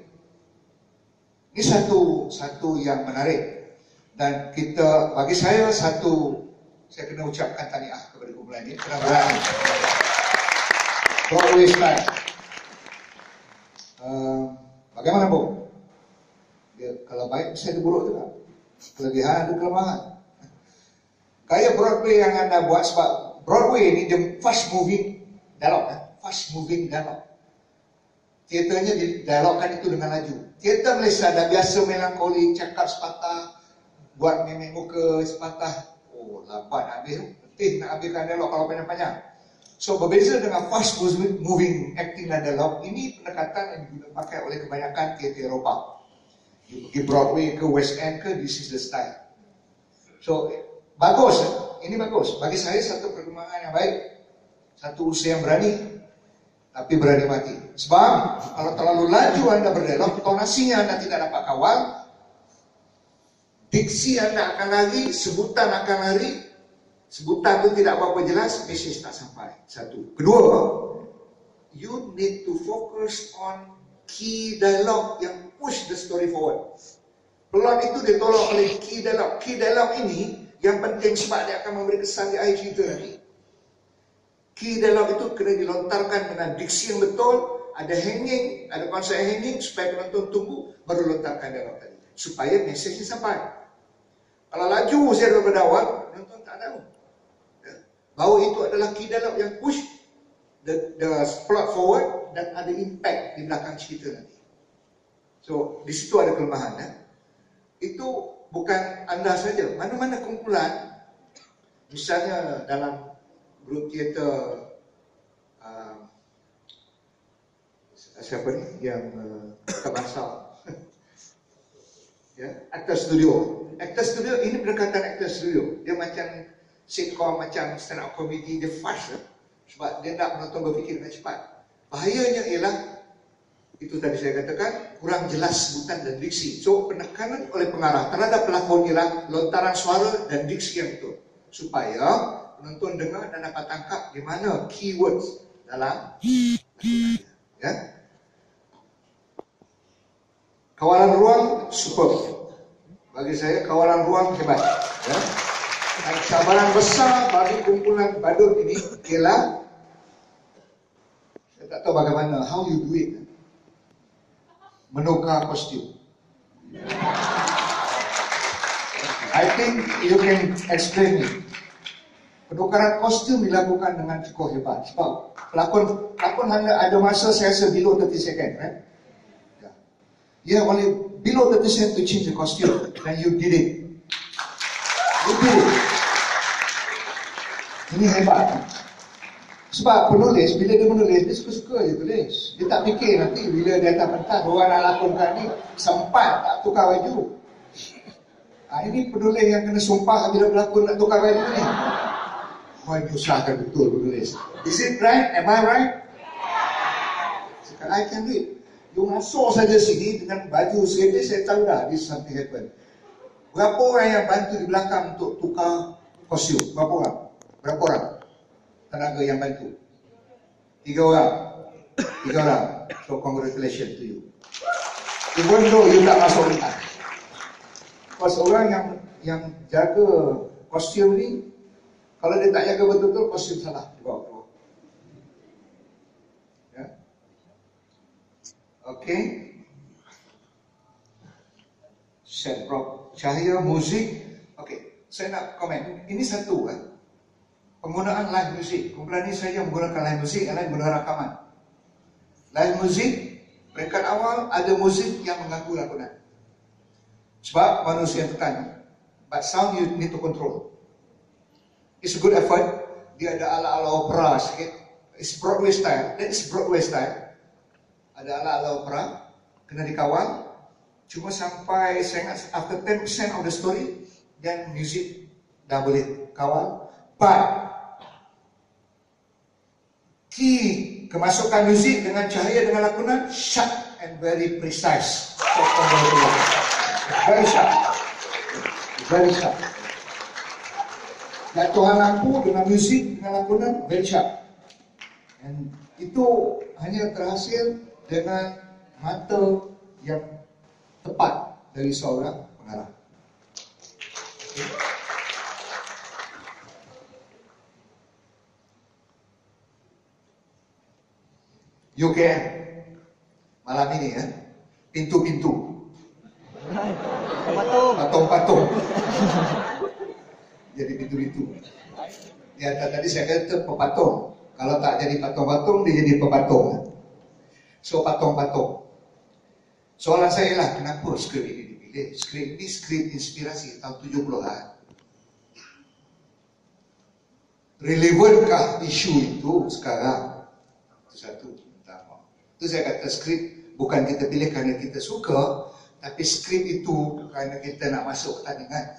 Ini satu yang menarik. Dan bagi saya saya kena ucapkan tahniah kepada kumpulan ini kerana berani. Broadway style. Bagaimana Bu? Kalau baik bisa diburuk juga. Kelebihan ada kelemahan. Kayak Broadway yang Anda buat, sebab Broadway ini the fast moving dialog. Teaternya dialogkan itu dengan laju. Teater Malaysia dah biasa melankoli, cakap sepatah, buat memeng muka sepatah. Oh, lambat habis. Letih nak habiskan dialog kalau panjang-panjang. So, berbeza dengan fast moving acting dan dialog, ini pendekatan yang dipakai oleh kebanyakan teater Eropah. You pergi Broadway ke West End ke, this is the style. So, bagus. Ini bagus. Bagi saya satu perkembangan yang baik. Satu usaha yang berani, tapi berani mati. Sebab, kalau terlalu laju Anda berdialog, tonasinya Anda tidak dapat kawal, diksi Anda akan lari, sebutan akan lari, sebutan itu tidak berapa jelas, message tak sampai. Satu. Kedua, you need to focus on key dialogue yang push the story forward. Plot itu ditolak oleh key dialogue. Key dialogue ini yang penting sebab dia akan memberi kesan di akhir cerita nanti. Key dialogue itu kena dilontarkan dengan diksi yang betul, ada hanging, ada konsep hanging supaya penonton tunggu baru lontarkan dialog tadi. Supaya message sampai. Kalau laju saya daripada awal, penonton tak tahu. Bahawa itu adalah key dialogue yang push the plot forward dan ada impact di belakang cerita nanti. So, di situ ada kelemahan. Itu bukan anda saja. Mana-mana kumpulan, misalnya dalam grup teater siapa ni yang kebangsaan ya, Actor Studio ini pendekatan Actor Studio. Dia macam sitcom, macam stand up comedy, dia fast sebab dia nak penonton berfikir dengan cepat. Bahayanya ialah itu tadi saya katakan kurang jelas sebutan dan diksi. So penekanan oleh pengarah terhadap pelakon ialah lontaran suara dan diksi yang betul supaya penonton dengar dan dapat tangkap di mana keywords dalam ya. Kawalan ruang superb. Bagi saya kawalan ruang hebat ya. Dan cabaran besar bagi kumpulan badut ini ialah saya tak tahu bagaimana, how you do it, menukar kostum. I think you can explain it. Penukaran kostum dilakukan dengan cukup hebat sebab pelakon ada masa saya rasa below 30 second, right? You have only below 30 second to change the costume, then you did it. You did it. Ini hebat. Sebab penulis, bila dia menulis, dia suka-suka je tulis. Dia tak fikir nanti bila dia atas pentas, orang nak lakonkan ni, sempat tak tukar baju. Ini penulis yang kena sumpah bila berlakon nak tukar baju ni. Wah, menyusahkan betul penulis. Is it right? Am I right? Sekarang I can read. You masuk saja sini dengan baju sekali, saya tahu dah this something happen. Berapa orang yang bantu di belakang untuk tukar kostum? Berapa orang? Berapa orang tenaga yang bantu? 3 orang. 3 orang. So congratulations to you. Even though you tak masuk pentas. Pas orang yang jaga kostum ni, kalau dia tak jaga betul-betul, kostum salah. Dibawa. Ya. Okey. Set prop, cahaya, muzik. Okey, saya nak komen. Ini satu penggunaan live music. Kumpulan ini saya menggunakan live music, yang lain menggunakan rakaman. Live music, peringkat awal ada muzik yang mengganggu lakonan. Sebab manusia tekan. But sound you need to control. It's a good effort. Dia ada ala-ala opera sikit. It's Broadway style. That is Broadway style. Ada ala-ala opera. Kena dikawal. Cuma sampai saya ingat after 10% of the story, then music dah boleh kawal. But key kemasukan muzik dengan cahaya dengan lakonan sharp and very precise. Very sharp. Very sharp. Jatuhan lampu dengan muzik dengan lakonan very sharp. And itu hanya terhasil dengan mata yang tepat dari seorang pengarah. UKM malam ini ya, pintu-pintu, patung-patung, jadi pintu-pintu. Ya tadi saya kata pepatung, kalau tak jadi patung-patung dia jadi pepatung. So patung-patung. Soalan saya lah, kenapa skrip ini dipilih? Skrip ini skrip inspirasi tahun 70-an. Relevankah isu itu sekarang? Itu satu. Itu saya kata skrip bukan kita pilih kerana kita suka, tapi skrip itu kerana kita nak masuk pertandingan.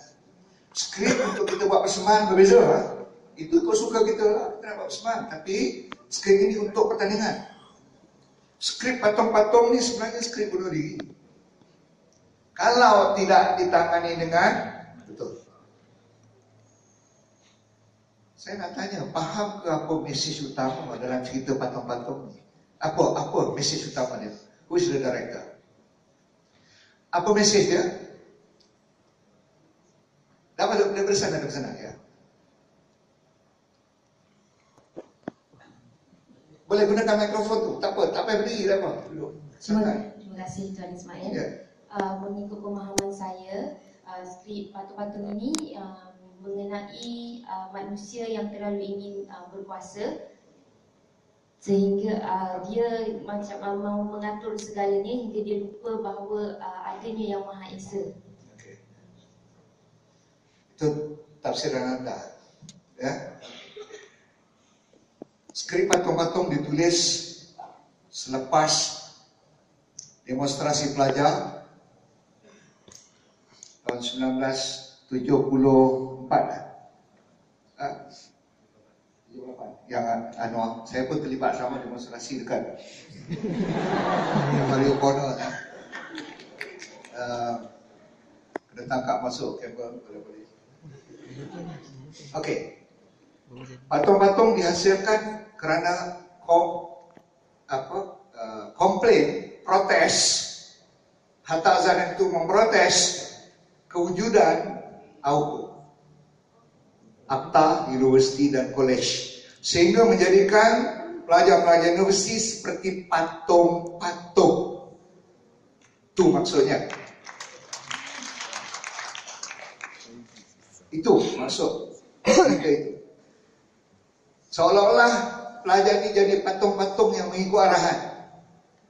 Skrip untuk kita buat persembahan berbeza. Itu kau suka kita lah, kita nak buat persembahan. Tapi skrip ini untuk pertandingan. Skrip patung-patung ni sebenarnya skrip bunuh diri. Kalau tidak ditangani dengan betul. Saya nak tanya, faham ke apa mesej utama dalam cerita patung-patung ni? Apa mesej utama dia? Who is the director? Apa mesej dia? Dapat dari sana ya. Boleh gunakan mikrofon tu. Tak payah berdiri dah apa. Terima kasih Tuan Ismail. Ya. Mengikut pemahaman saya, skrip patung-patung ini mengenai manusia yang terlalu ingin berkuasa, sehingga dia macam mau mengatur segalanya hingga dia lupa bahawa adanya Yang Maha Esa. Okay. Itu tafsiran anda. Ya. Skrip patung-patung ditulis selepas demonstrasi pelajar tahun 1974. Yang saya pun terlibat sama demonstrasi dekat Mario Corner. Kena tangkap masuk kamera boleh. Okey. Patung-patung dihasilkan kerana komplain, protes. Hatta Azan itu memprotes kewujudan AUKO, Akta Universiti dan Kolej, sehingga menjadikan pelajar-pelajar universiti seperti patung-patung. Itu maksudnya. Itu maksud mereka itu. Seolah-olah pelajar ini jadi patung-patung yang mengikut arahan.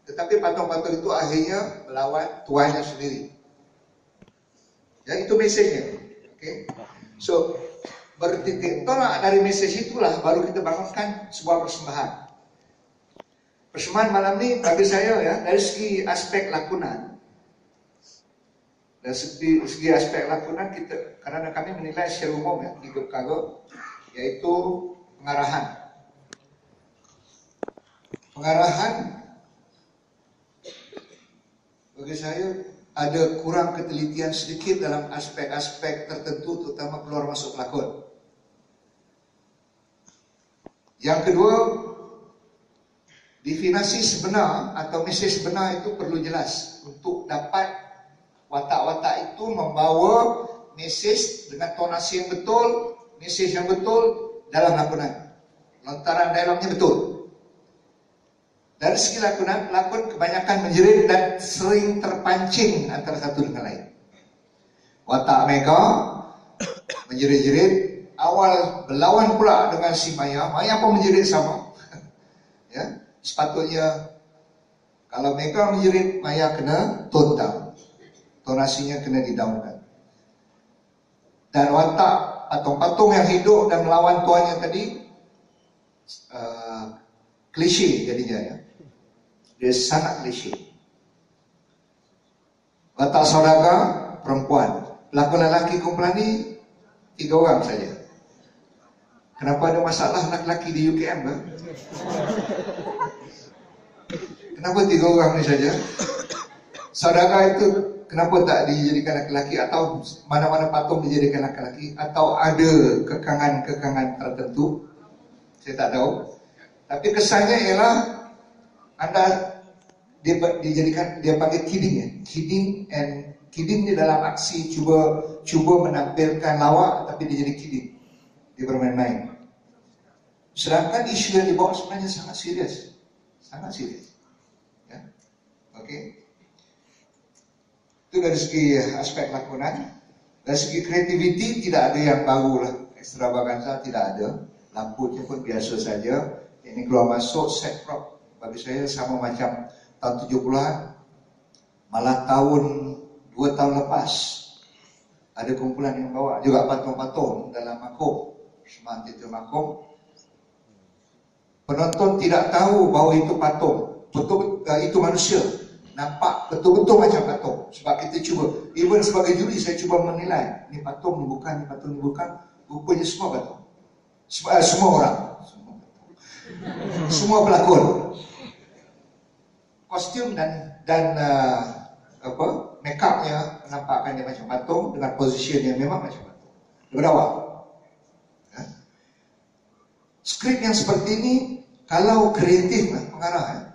Tetapi patung-patung itu akhirnya melawan tuannya sendiri. Ya, itu mesejnya. Okay. So, bertitik tolak dari mesej itulah baru kita bangunkan sebuah persembahan. Persembahan malam ni bagi saya ya, dari segi aspek lakonan. Dari segi aspek lakonan kita, kerana kami menilai secara umum ya, tiga perkara, yaitu pengarahan. Pengarahan bagi saya ada kurang ketelitian sedikit dalam aspek-aspek tertentu, terutama keluar masuk pelakon. Yang kedua, definisi sebenar atau mesej sebenar itu perlu jelas untuk dapat watak-watak itu membawa mesej dengan tonasi yang betul, mesej yang betul dalam lakonan. Lontaran dialognya betul. Dari segi lakonan, lakon kebanyakan menjerit dan sering terpancing antara satu dengan lain. Watak mereka menjerit-jerit, awal berlawan pula dengan si Maya. Maya pun menjerit sama. Ya, sepatutnya kalau mereka menjerit, Maya kena tone down. Tonasinya kena didownkan. Dan watak patung-patung yang hidup dan melawan tuannya tadi klise jadinya ya. Dia sangat klise. Watak saudara perempuan, pelakon lelaki kumpulan ni 3 orang saja. Kenapa ada masalah lelaki di UKM kan? Kenapa 3 orang ni saja? Saudara itu kenapa tak dijadikan lelaki, atau mana-mana patung dijadikan lelaki, atau ada kekangan-kekangan tertentu? Saya tak tahu. Tapi kesannya ialah anda dia pakai kidding ya. Kidding di dalam aksi cuba menampilkan lawak, tapi dia jadi kidding. Dia bermain-main. Sedangkan isu yang dibawa sebenarnya sangat serius. Sangat serius. Ya. Oke. Itu dari segi aspek lakonan. Dari segi kreativiti tidak ada yang baru lah. Ekstravaganza tidak ada. Lampunya pun biasa saja. Ini keluar masuk set prop. Bagi saya sama macam tahun 70-an. Malah tahun 2 tahun lepas ada kumpulan yang bawa juga patung-patung dalam makam. Semangat itu makam. Penonton tidak tahu bahawa itu patung. Betul itu manusia. Nampak betul-betul macam patung. Sebab kita cuba, even sebagai juri saya cuba menilai, ni patung ni bukan, ni patung ni bukan. Rupanya semua patung. Semua orang. Semua pelakon. Kostum dan make upnya menampakkan dia macam patung dengan position yang memang macam patung. Daripada awal. Ya. Skrip yang seperti ini, kalau kreatif pengarah,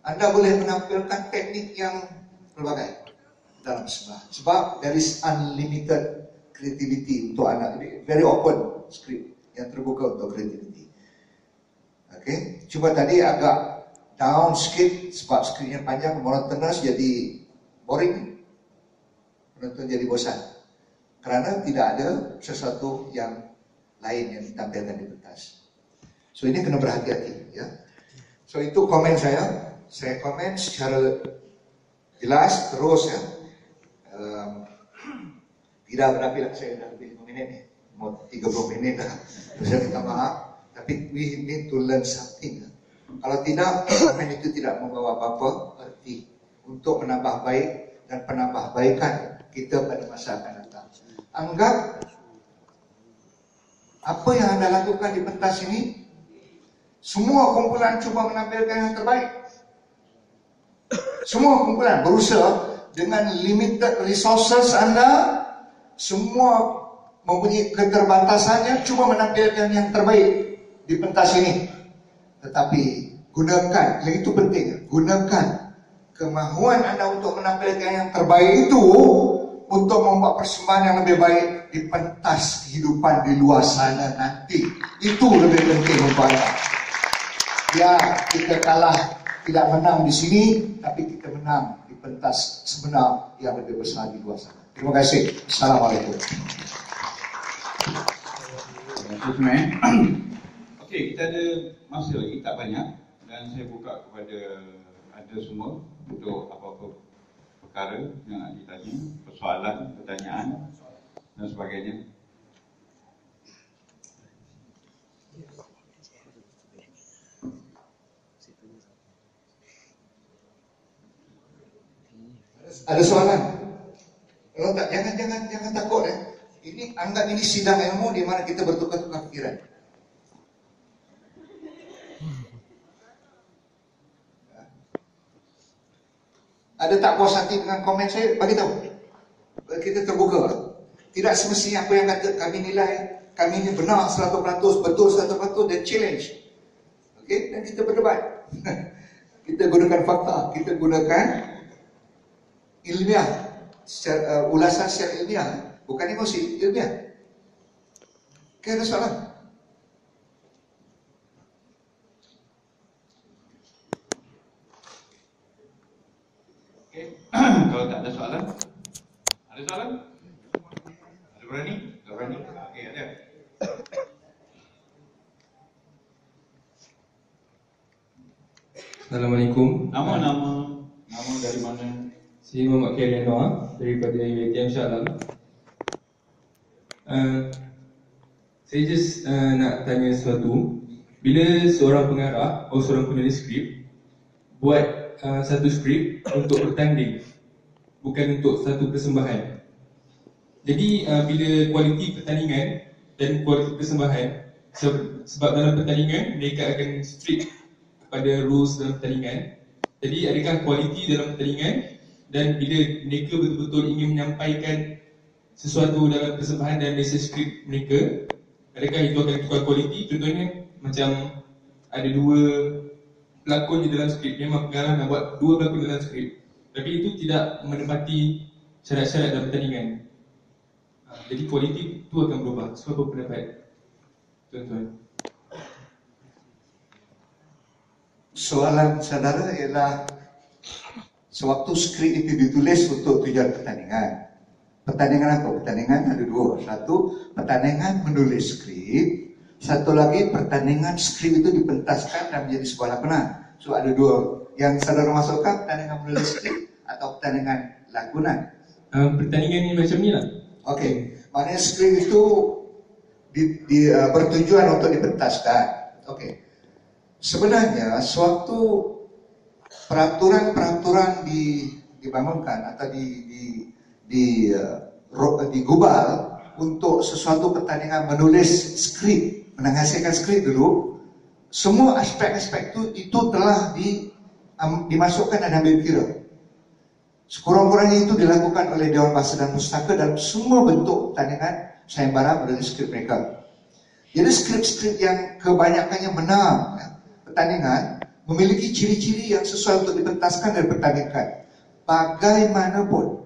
Anda boleh menampilkan teknik yang pelbagai dalam persembahan. Sebab there is unlimited creativity untuk anak. Very open script yang terbuka untuk creativity. Okay. Cuma tadi agak down sikit sebab skripnya panjang, monotonous, jadi boring. Penonton jadi bosan. Kerana tidak ada sesuatu yang lain yang ditampilkan di pentas. So ini kena berhati-hati ya. So itu komen saya. Saya komen secara jelas terus ya. Tidak berapa lah, saya dah lebih 5 minit ni. Mau 30 minit dah. Saya minta maaf. Tapi we need to learn something. Kalau tidak, komen itu tidak membawa apa-apa arti untuk menambah baik dan penambahbaikan kita pada masa akan datang. Anggap apa yang anda lakukan di pentas ini, semua kumpulan cuba menampilkan yang terbaik. Semua kumpulan berusaha dengan limited resources anda, semua mempunyai keterbatasannya, cuba menampilkan yang terbaik di pentas ini. Tetapi gunakan, yang itu penting, gunakan kemahuan anda untuk menampilkan yang terbaik itu untuk membuat persembahan yang lebih baik di pentas kehidupan di luar sana nanti. Itu lebih penting untuk anda. Ya, kita kalah, tidak menang di sini, tapi kita menang di pentas sebenar yang lebih besar di luar sana. Terima kasih. Assalamualaikum. Terima kasih. Okey, kita ada masa lagi tak banyak dan saya buka kepada anda semua untuk apa-apa perkara yang nak ditanya, persoalan, pertanyaan dan sebagainya. Ada soalan? Kalau tak, jangan takut ya. Ini anggap ini sidang ilmu di mana kita bertukar-tukar pikiran. Ada tak puas hati dengan komen saya? Bagi tahu. Kita terbuka. Tidak semestinya apa yang kata kami nilai, kami ini benar 100%, betul 100%, dan challenge. Okey, dan kita berdebat. Kita gunakan fakta, kita gunakan ilmiah, secara, ulasan secara ilmiah, bukan emosi, ilmiah. Okey, ada soalan? Okey, kalau tak ada soalan, ada soalan? Ada berani? Tak berani? Okey, ada. Assalamualaikum. Nama dari mana? Saya Muhammad Khairil Noah daripada UiTM Shah Alam. Saya just nak tanya sesuatu. Bila seorang pengarah atau seorang penulis skrip buat satu skrip untuk bertanding, bukan untuk satu persembahan. Jadi bila kualiti pertandingan dan kualiti persembahan, sebab dalam pertandingan mereka akan strict pada rules dalam pertandingan. Jadi adakah kualiti dalam pertandingan, dan bila mereka betul-betul ingin menyampaikan sesuatu dalam persembahan dan message skrip mereka, adakah itu akan tukar kualiti? Contohnya macam ada dua pelakon di dalam skrip, memang pengarah nak buat 2 pelakon dalam skrip, tapi itu tidak menepati syarat-syarat dalam pertandingan. Jadi kualiti itu akan berubah. So apa pendapat tuan-tuan? Soalan saudara ialah sewaktu skrip itu ditulis untuk tujuan pertandingan. Pertandingan apa? Pertandingan ada 2. Satu, pertandingan menulis skrip. Satu lagi, pertandingan skrip itu dipentaskan dan menjadi sebuah lakonan. So ada 2. Yang saudara masukkan pertandingan menulis skrip atau pertandingan lakonan? Pertandingan ni macam ni lah. Okey, maknanya skrip itu bertujuan untuk dipentaskan. Okey. Sebenarnya sewaktu peraturan-peraturan dibangunkan atau digubal untuk sesuatu pertandingan menulis skrip, menghasilkan skrip dulu, semua aspek-aspek itu telah dimasukkan dan ambil kira. Sekurang-kurangnya itu dilakukan oleh Dewan Bahasa dan Pustaka dalam semua bentuk pertandingan sayembara menulis skrip mereka. Jadi skrip-skrip yang kebanyakannya menang pertandingan memiliki ciri-ciri yang sesuai untuk dipentaskan dan dipertandingkan. Bagaimanapun,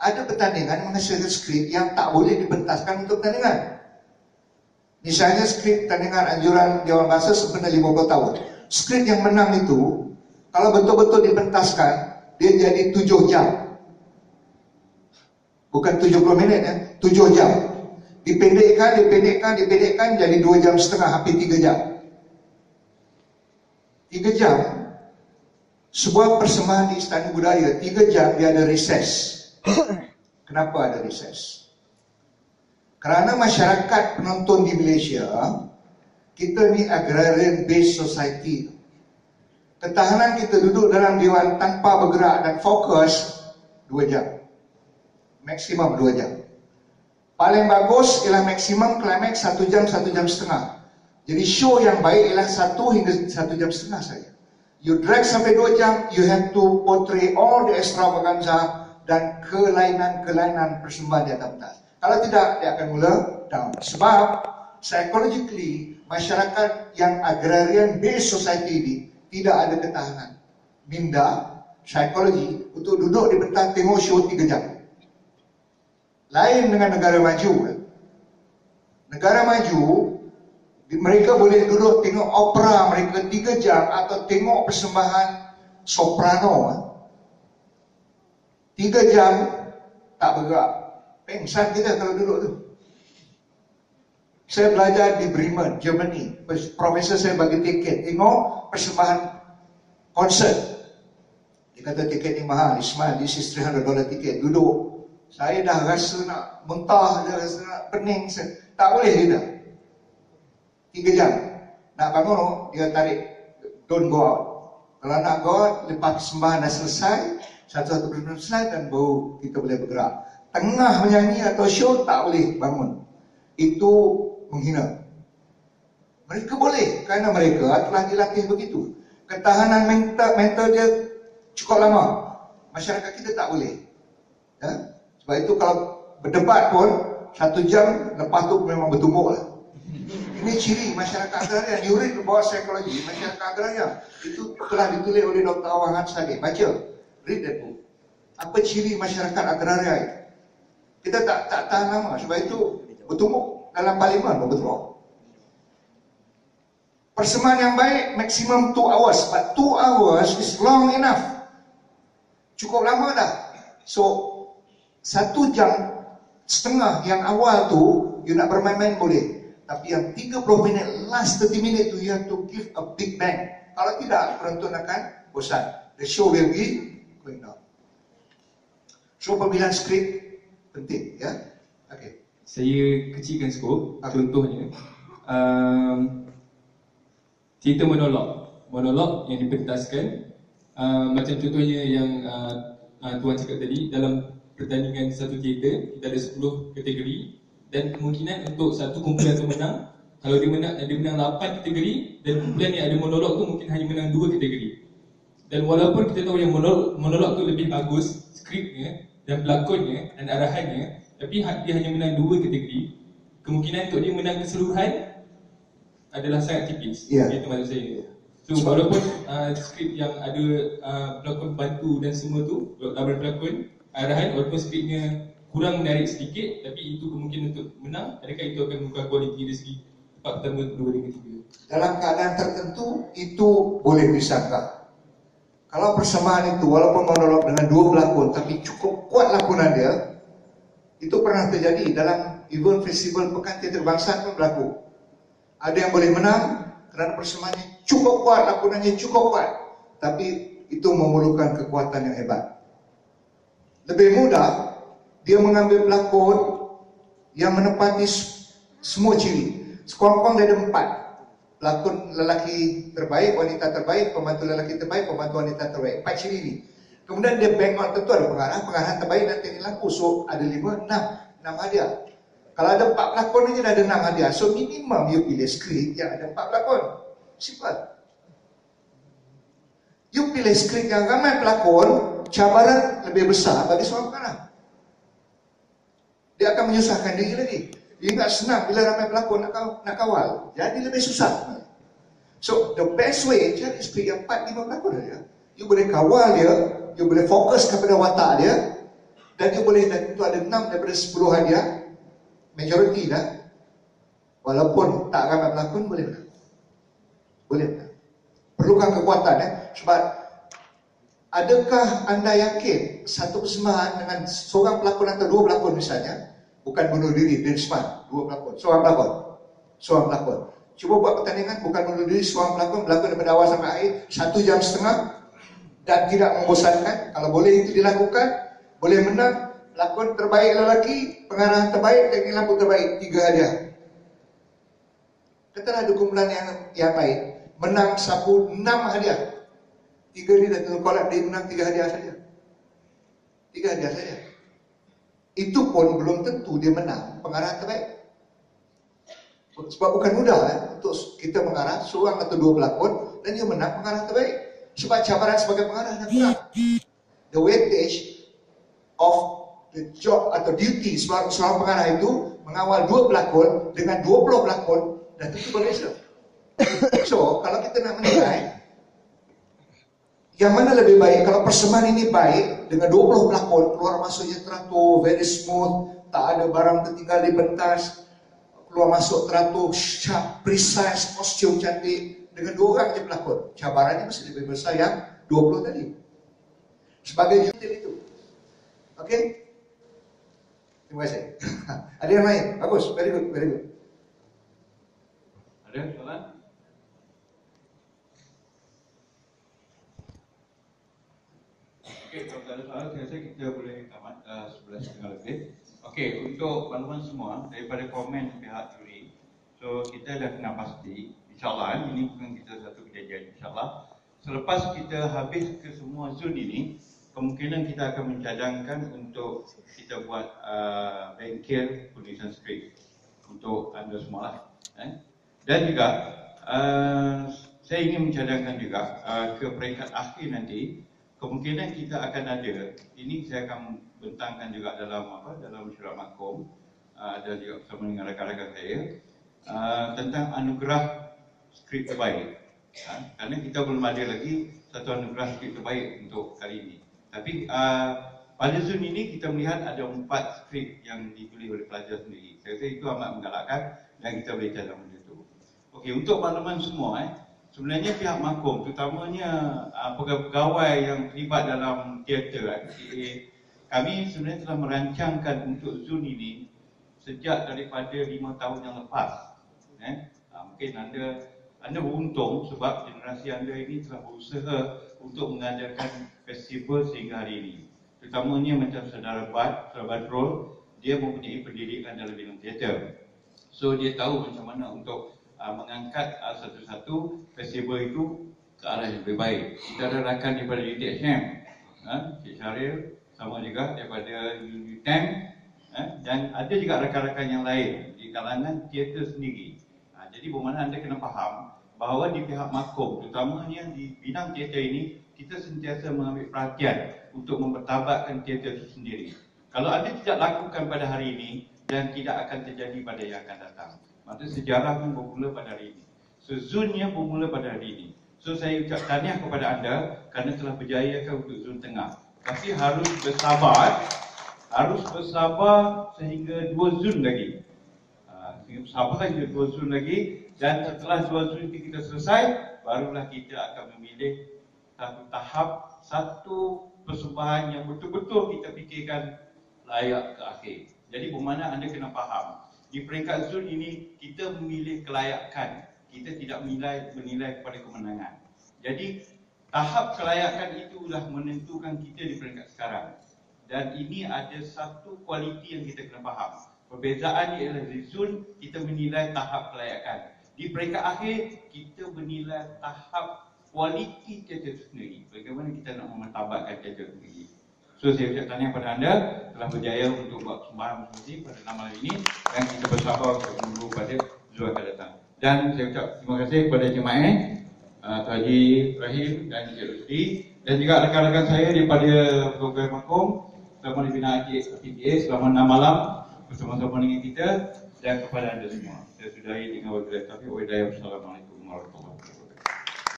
ada pertandingan menghasilkan skrip yang tak boleh dipentaskan untuk pertandingan. Misalnya skrip pertandingan anjuran Dewan Bahasa sebenarnya 50 tahun. Skrip yang menang itu, kalau betul-betul dipentaskan, dia jadi 7 jam. Bukan 70 minit ya, 7 jam. Dipendekkan jadi 2 jam setengah, hampir 3 jam. 3 jam. Sebuah persembahan di Istana Budaya, 3 jam dia ada recess. Kenapa ada recess? Kerana masyarakat penonton di Malaysia, kita ni agrarian based society. Ketahanan kita duduk dalam dewan tanpa bergerak dan fokus 2 jam. Maksimum 2 jam. Paling bagus ialah maksimum climax 1 jam, 1 jam setengah. Jadi show yang baik ialah 1 hingga 1 jam setengah saja. You drag sampai 2 jam, you have to portray all the extravaganza dan kelainan-kelainan persembahan di atas pentas. Kalau tidak, dia akan mula down. Sebab psychologically, masyarakat yang agrarian based society ini tidak ada ketahanan. Minda, psikologi untuk duduk di pentas tengok show 3 jam. Lain dengan negara maju. Negara maju, mereka boleh duduk tengok opera mereka 3 jam atau tengok persembahan soprano 3 jam tak bergerak. Pengsan kita kalau duduk tu. Saya belajar di Bremen, Germany. Profesor saya bagi tiket tengok persembahan konsert. Dia kata tiket ni mahal. Ismail, this is $300 tiket. Duduk. Saya dah rasa nak muntah, dah rasa nak pening. Tak boleh dia dah. 3 jam. Nak bangun, dia tarik, don't go out. Kalau nak go out, lepas persembahan dah selesai, satu-satu persembahan selesai dan baru kita boleh bergerak. Tengah menyanyi atau show, tak boleh bangun. Itu menghina. Mereka boleh, kerana mereka telah dilatih begitu. Ketahanan mental dia cukup lama. Masyarakat kita tak boleh. Ya? Sebab itu kalau berdebat pun 1 jam, lepas tu memang bertumbuk lah. Ini ciri masyarakat agraria. You read about psikologi masyarakat agraria. Itu telah ditulis oleh Dr. Awangan Sadeh. Baca, read that book. Apa ciri masyarakat agraria itu? Kita tak tahan lama. Sebab itu bertumbuk dalam parlimen pun bertumbuk. Persembahan yang baik maksimum 2 hours. But 2 hours is long enough. Cukup lama dah. So 1 jam setengah yang awal tu, you nak bermain-main boleh. Tapi yang 30 minit, last 30 minit tu, you have to give a big bang. Kalau tidak, penonton akan bosan. The show will be going down. So pemilihan skrip penting, ya. Okay. Saya kecilkan skop. Contohnya, cerita monolog yang dipentaskan. Macam contohnya yang Tuan cakap tadi, dalam pertandingan satu teater, kita ada 10 kategori. Dan kemungkinan untuk satu kumpulan tu menang, kalau dia menang 8 kategori, dan kumpulan yang ada monolog tu mungkin hanya menang 2 kategori. Dan walaupun kita tahu yang monolog tu lebih bagus skripnya dan pelakonnya dan arahannya, tapi dia hanya menang 2 kategori, kemungkinan untuk dia menang keseluruhan adalah sangat tipis. Ya. Itu maksud saya. So walaupun skrip yang ada pelakon bantu dan semua tu, lawan pelakon, arahan walaupun skripnya kurang menarik sedikit, tapi itu kemungkinan untuk menang. Adakah itu akan mengubah kualiti dari segi tempat pertama, kedua dan ketiga? Dalam keadaan tertentu itu boleh disangka. Kalau persamaan itu walaupun monolog dengan 2 pelakon tapi cukup kuat lakonan dia, itu pernah terjadi dalam event festival Pekan Teater Bangsa pun berlaku. Ada yang boleh menang kerana persamaannya cukup kuat, lakonannya cukup kuat, tapi itu memerlukan kekuatan yang hebat. Lebih mudah dia mengambil pelakon yang menepati semua ciri. Sekurang-kurang dia ada 4. Pelakon lelaki terbaik, wanita terbaik, pembantu lelaki terbaik, pembantu wanita terbaik. 4 ciri ni. Kemudian dia bank out, tentu ada pengarahan terbaik dan teknik laku. So ada 5, 6 hadiah. Kalau ada 4 pelakon ni dah ada 6 hadiah. So minimum you pilih skrip yang ada 4 pelakon. Simple. You pilih skrip yang ramai pelakon, cabaran lebih besar bagi seorang pengarah. Dia akan menyusahkan diri lagi. Dia tak senang bila ramai pelakon nak kawal. Jadi lebih susah. So the best way, cari skrip yang 4-5 pelakon saja. You boleh kawal dia, you boleh fokus kepada watak dia, dan you boleh, dan itu ada 6 daripada 10 hadiah, majority dah. Walaupun tak ramai pelakon, boleh menang. Boleh menang. Perlukan kekuatan sebab adakah anda yakin satu persembahan dengan seorang pelakon atau 2 pelakon misalnya, bukan bunuh diri, Dirsman, 2 pelakon, seorang pelakon. Cuba buat pertandingan, bukan bunuh diri, seorang pelakon, berlakon daripada awal sampai akhir, 1,5 jam, dan tidak membosankan. Kalau boleh itu dilakukan, boleh menang. Pelakon terbaik lelaki, pengarah terbaik, teknik lampu terbaik, 3 hadiah. Katalah ada kumpulan yang baik, menang sapu 6 hadiah. 3 ni dah tentu kolak, dia menang 3 hadiah saja. 3 hadiah saja. Itu pun belum tentu dia menang pengarah terbaik. Sebab bukan mudah untuk kita mengarah seorang atau 2 pelakon dan dia menang pengarah terbaik. Sebab cabaran sebagai pengarah dah kurang. The weightage of the job atau duty seorang pengarah itu mengawal 2 pelakon dengan 20 pelakon dan tentu berbeza. So kalau kita nak menilai yang mana lebih baik, kalau persembahan ini baik dengan 20 pelakon, keluar masuknya teratur, very smooth, tak ada barang tertinggal di pentas, keluar masuk teratur, sharp, precise, kostum cantik, dengan 2 orang je pelakon, cabarannya mesti lebih besar yang 20 tadi. Sebagai judul itu. Okey? Terima kasih. Ada yang lain? Bagus, very good, very good. Ada soalan? Okey, kalau tak ada soalan, saya rasa kita boleh tamat 11.30 lebih. Okey, untuk makluman semua, daripada komen pihak juri, so kita dah kena pasti, insyaAllah, ini bukan kita satu kejadian, insyaAllah. Selepas kita habis ke semua zon ini, kemungkinan kita akan mencadangkan untuk kita buat bengkel penulisan skrip untuk anda semua lah. Dan juga, saya ingin mencadangkan juga ke peringkat akhir nanti, kemungkinan kita akan ada, ini saya akan bentangkan juga dalam surat makom dan juga bersama dengan rakan-rakan saya, tentang anugerah skrip terbaik. Kerana kita belum ada lagi satu anugerah skrip terbaik untuk kali ini. Tapi pada zon ini kita melihat ada 4 skrip yang ditulis oleh pelajar sendiri. Saya rasa itu amat menggalakkan dan kita boleh cadang benda itu. Okey, untuk makluman semua, sebenarnya pihak makom, terutamanya pegawai yang terlibat dalam teater, kami sebenarnya telah merancangkan untuk zon ini sejak daripada 5 tahun yang lepas. Mungkin anda beruntung sebab generasi anda ini telah berusaha untuk mengadakan festival sehingga hari ini. Terutamanya macam Saudara Badrul, dia mempunyai pendidikan dalam bidang teater. So dia tahu macam mana untuk mengangkat satu-satu festival itu ke arah yang lebih baik. Kita ada rakan daripada UTHM, Cik Syaril, sama juga daripada UTM, dan ada juga rakan-rakan yang lain di kalangan teater sendiri. Jadi bermakna anda kena faham bahawa di pihak makom, terutamanya di bidang teater ini, kita sentiasa mengambil perhatian untuk mempertabatkan teater itu sendiri. Kalau anda tidak lakukan pada hari ini, dan tidak akan terjadi pada yang akan datang. Maksudnya sejarah pun bermula pada hari ini. So zonnya bermula pada hari ini. So saya ucap tahniah kepada anda kerana telah berjayakan untuk zon tengah. Tapi harus bersabar sehingga 2 zon lagi. Sehingga bersabar hingga 2 zon lagi, dan setelah 2 zon itu kita selesai, barulah kita akan memilih satu tahap, satu persembahan yang betul-betul kita fikirkan layak ke akhir. Jadi bermakna anda kena faham, di peringkat zon ini kita memilih kelayakan, kita tidak menilai kepada kemenangan. Jadi tahap kelayakan itulah menentukan kita di peringkat sekarang. Dan ini ada satu kualiti yang kita kena faham. Perbezaan ialah di zon kita menilai tahap kelayakan. Di peringkat akhir kita menilai tahap kualiti teater itu sendiri. Bagaimana kita nak memartabatkan teater itu sendiri. So saya ucap tahniah kepada anda telah berjaya untuk buat persembahan musik pada malam ini, dan kita bersabar untuk menunggu pada zon akan datang. Dan saya ucap terima kasih kepada jemaah Tuan Haji Rahim dan Encik Rusdi, dan juga rakan-rakan saya daripada program Makom selama dibina PTA selama 6 malam bersama-sama dengan kita, dan kepada anda semua. Saya sudahi dengan wabillahi taufiq wa hidayah. Wassalamualaikum.